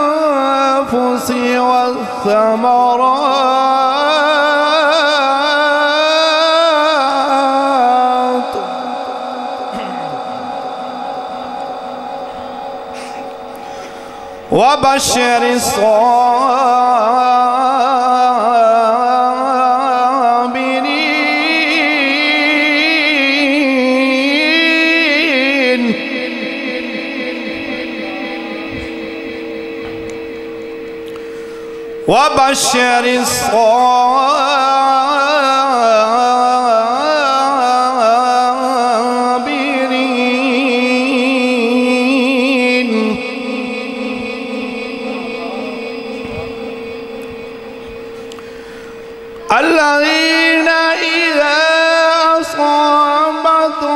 والأنفس والثمرات وبشر الصابرين. وبشر الصابرين. الذين إذا أصابتهم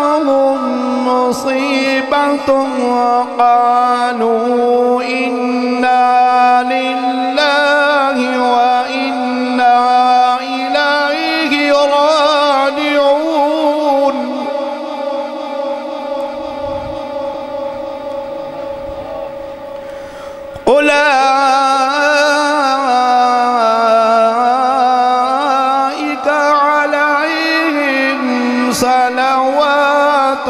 مصيبة قالوا إنا لله وإنا إليه راجعون. أولئك عليهم صلوات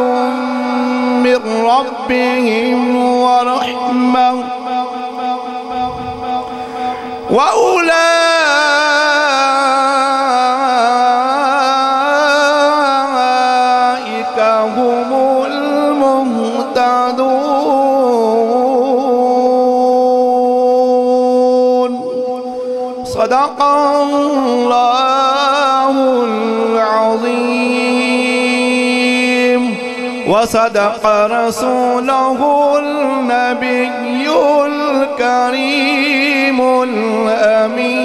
من ربهم ورحمة وأولئك هم المهتدون. صدق الله العظيم وصدق رسوله النبي الكريم الأمين.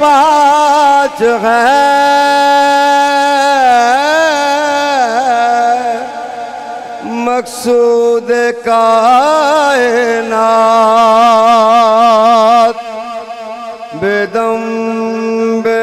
پانچ ہے مقصود کائنات بے دم بے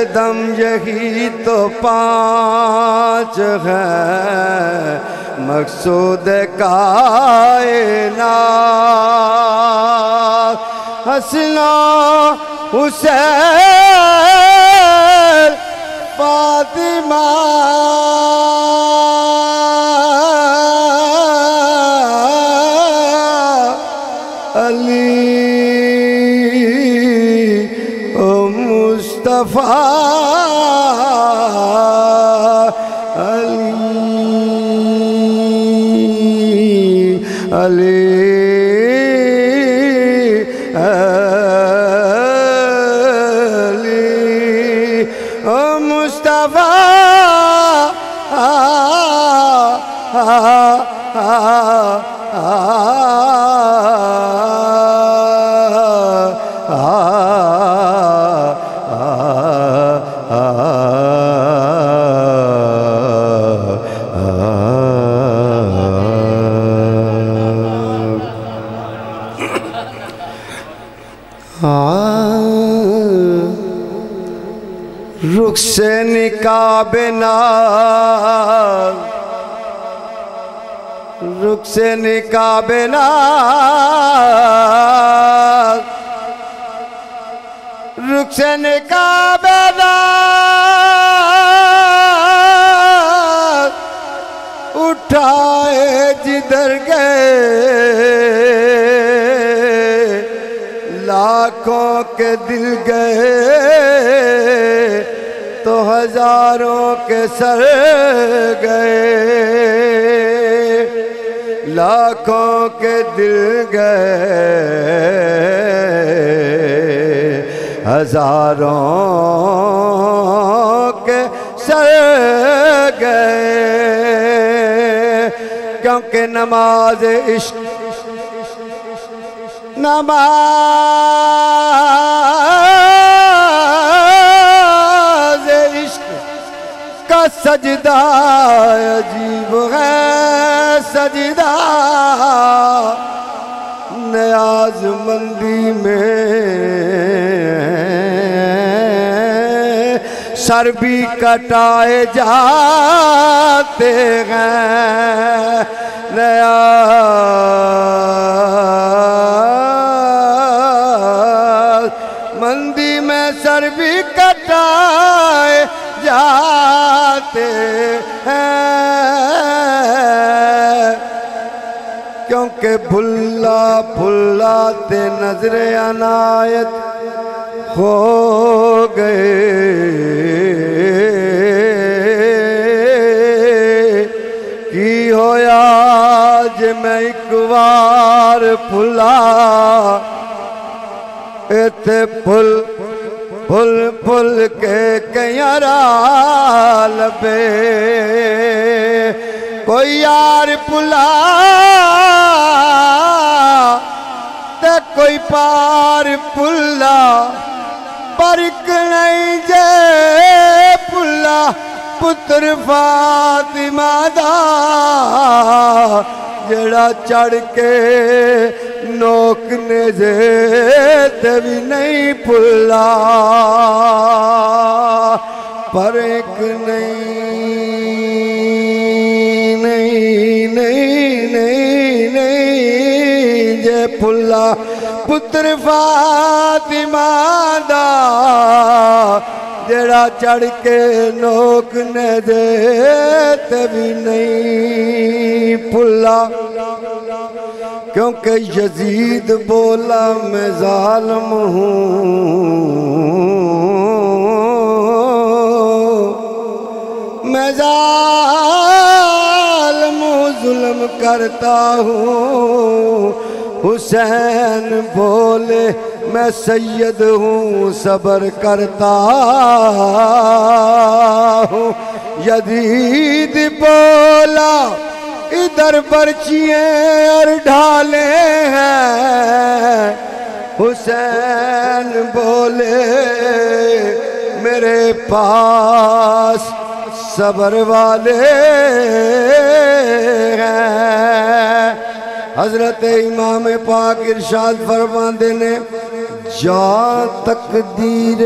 دم یہی تو پانچ ہے مقصود کائنات حسنا حسین فاطمہ علی مصطفیٰ علی مصطفیٰ رخ سے نقاب ناز رخ سے نقاب ناز رخ سے نقاب ناز اٹھائے جدھر گئے لاکھوں کے دل گئے تو ہزاروں کے سر گئے لاکھوں کے دل گئے ہزاروں کے سر گئے کیونکہ نماز عشق نماز عشق کا سجدہ عجیب ہے سجدہ نیاز مندی میں سر بھی کٹائے جاتے ہیں نیاز مندی میں سر بھی کٹائے جاتے ہیں کیونکہ بھلا بھلاتے نظر عنایت ہو گئے کی ہویا جے میں ایک بار بھلا ایتھے پھل پھل پھل کے کیارا لبے کوئی یار بھلا تے کوئی پار بھلا پر ایک نہیں جے بھلا پتر فاطمہ دا جڑا چڑھ کے نوکنے تے بھی نہیں بھلا پر ایک نہیں جے بھلا پتر فاطمہ دا جڑا چڑھ کے نوکنے تے بھی نہیں بھلا کیونکہ یزید بولا میں ظالم ہوں میں ظالم ظلم کرتا ہوں حسین بولے میں سید ہوں صبر کرتا ہوں یزید بولا ادھر برچیاں اور ڈھالے ہیں حسین بولے میرے پاس صبر والے ہیں حضرت امام پاک ارشاد فرماندے نے جہاں تقدیر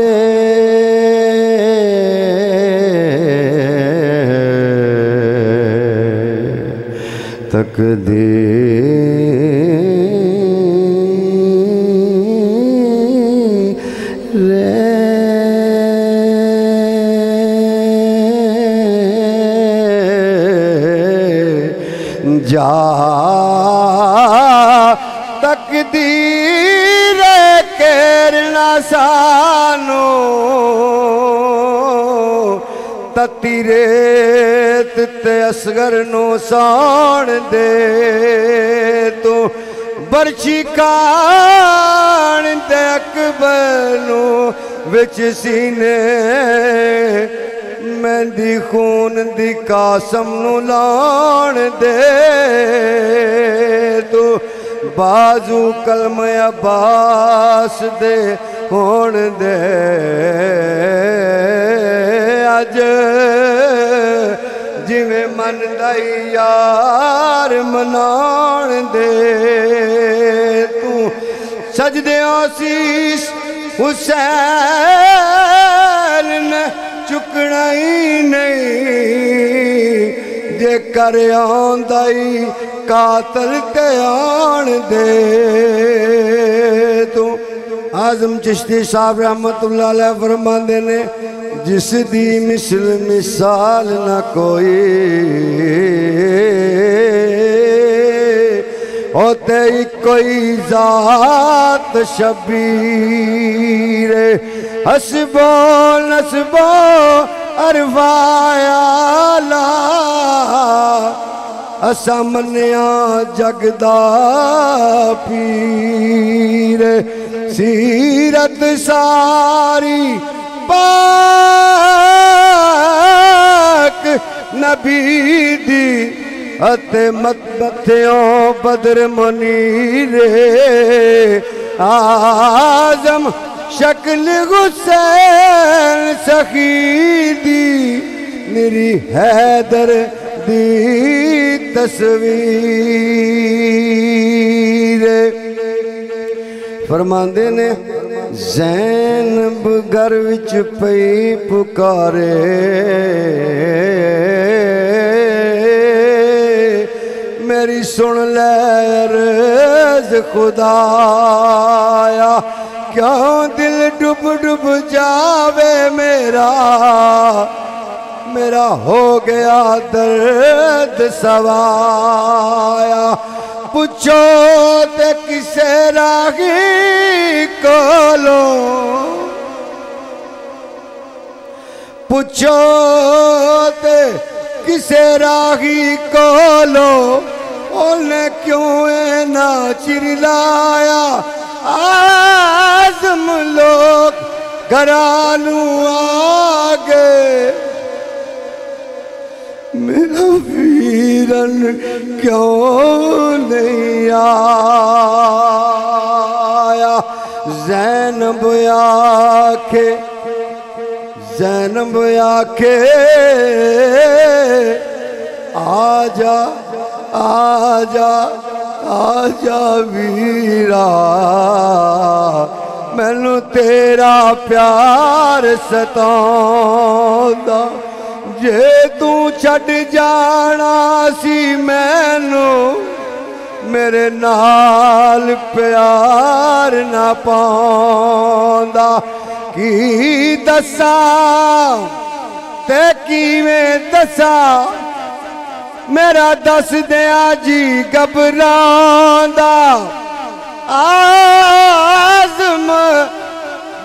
تقدیر کیرنا سانو تتی ریت تے اصغر نو سان دے تو برچی کان تے اکبر نو وچ سینے میں دی خون دی قاسم نو لان دے تو بازو کلمہ عباس دے ہون دے اج جویں من دائی یار منان دے تو سجدے آسیس حسین نے چکنا ہی نہیں جے کر آندائی قاتل تے آن دے تو اعظم چشتی صاحب رحمت اللہ علیہ فرماندے نے جس دی مثل مثال نہ کوئی ہوتے ہی کوئی ذات شبیر حسبو نسبو اروایا لا اسا منیا جگدا پیر سیرت ساری پاک نبی دی اتے متبتیوں بدر منیرے آزم شکل حسین سخی دی میری حیدر دی تصویر فرماندے نے زینب گھر وچ پئی پکارے میری سن لے عرض خدایا کیوں دل ڈب ڈب جاوے میرا ہو گیا درد سوایا پوچھو تے کسے راہی کولو پوچھو تے کسے راہی کولو انہیں کیوں اینا چرلایا آزم لوگ گھرانو آگے میرا ویرن کیوں نہیں آیا زینب آکھے آجا ویرا مینوں تیرا پیار ستاؤندا جے تو چھڈ جانا سی مینوں میرے نال پیار نہ پاؤندا کی دساں تے کیویں دساں میرا دس دیا جی گھبراندا آزم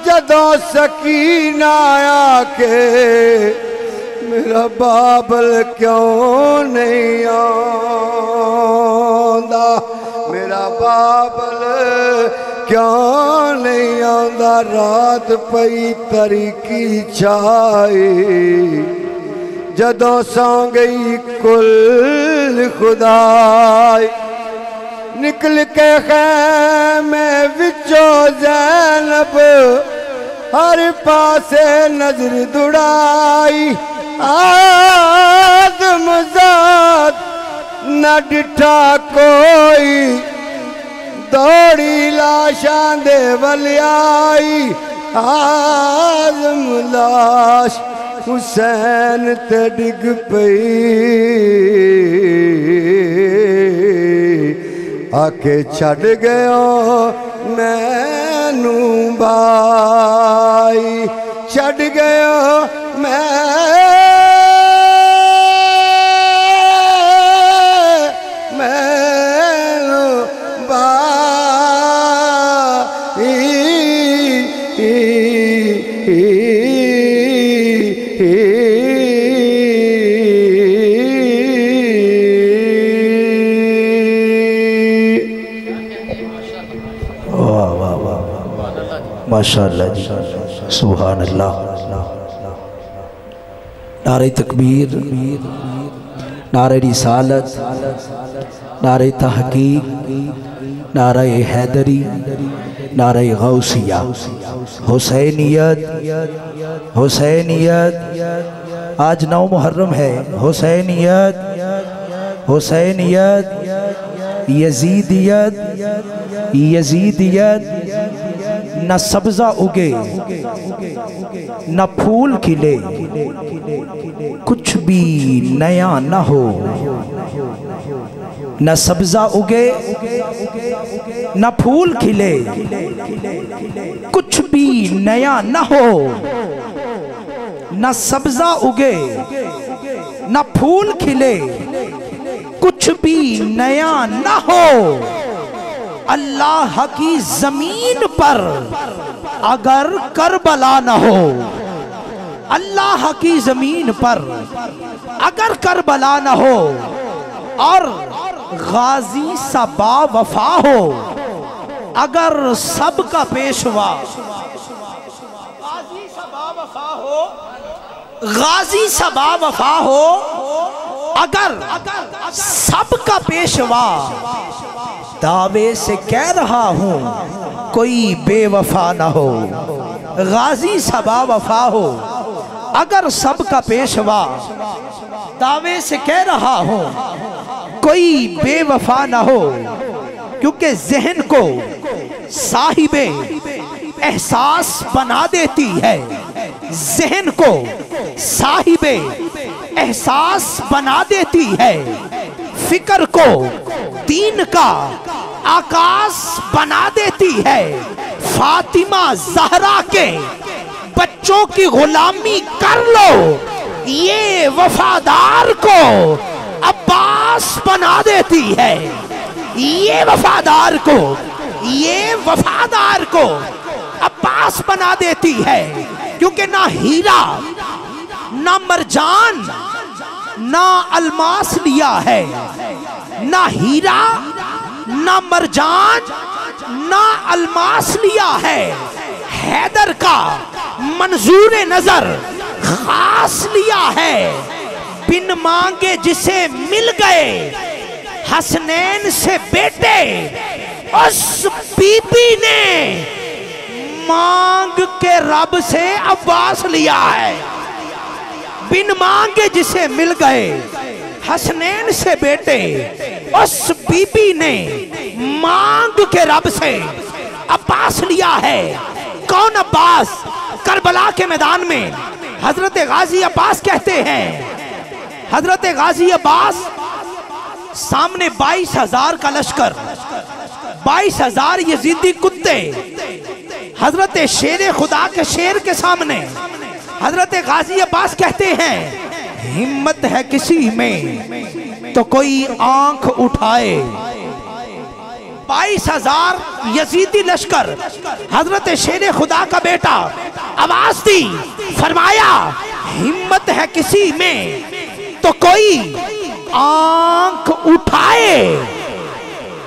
جدوں سکینہ آیا کہ میرا بابل کیوں نہیں آندا میرا بابل کیوں نہیں آندا رات پئی تریکی چھائی جدوں سو گئی کل خدائی نکل کے خیمے وچو زینب ہر پاسے نظر دڑائی آدم ذات نہ ڈٹھا کوئی دوڑی لاشاں دے ولی آئی آدم لاش حسین تے ڈگ پئی آکے چھڑ گیا مینوں بائی چھڑ گیا مینوں بائی ماشاءاللہ جی سبحان اللہ نعرہ تکبیر نعرہ رسالت نعرہ تحقیق نعرہ حیدری نعرہ غوثیہ حسینیت حسینیت آج 9 محرم ہے حسینیت حسینیت یزیدیت یزیدیت نہ سبزہ اگے نہ پھول کھلے کچھ بھی نیا نہ ہو نہ سبزہ اگے نہ پھول کھلے کچھ بھی نیا نہ ہو نہ سبزہ اگے نہ پھول کھلے کچھ بھی نیا نہ ہو اللہ کی زمین پر اگر کربلا نہ ہو اللہ کی زمین پر اگر کربلا نہ ہو اور غازی سا با وفا ہو اگر سب کا پیشوا غازی سا با وفا ہو غازی سا با وفا ہو اگر سب کا پیشوا دعوے سے کہہ رہا ہوں کوئی بے وفا نہ ہو غازی سا با وفا ہو اگر سب کا پیشوا دعوے سے کہہ رہا ہوں کوئی بے وفا نہ ہو کیونکہ ذہن کو صاحب احساس بنا دیتی ہے ذہن کو صاحب احساس بنا دیتی ہے فکر کو دین کا آکاش بنا دیتی ہے فاطمہ زہرا کے بچوں کی غلامی کر لو یہ وفادار کو عباس بنا دیتی ہے یہ وفادار کو عباس بنا دیتی ہے کیونکہ نہ ہیرا نہ مرجان نہ الماس لیا ہے نہ ہیرا نہ مرجان نہ الماس لیا ہے حیدر کا منظور نظر خاص لیا ہے بن مانگے جسے مل گئے حسنین سے بیٹے اس بی بی نے مانگ کے رب سے عباس لیا ہے بن مانگے جسے مل گئے حسنین سے بیٹے اس بی بی نے مانگ کے رب سے عباس لیا ہے کون عباس کربلا کے میدان میں حضرت غازی عباس کہتے ہیں حضرت غازی عباس سامنے 22,000 کا لشکر 22,000 یزیدی کتے حضرت شیر خدا کے شیر کے سامنے حضرت غازی عباس کہتے ہیں ہمت ہے کسی میں تو کوئی آنکھ اٹھائے 22,000 یزیدی لشکر حضرت شیر خدا کا بیٹا آواز دی فرمایا ہمت ہے کسی میں تو کوئی آنکھ اٹھائے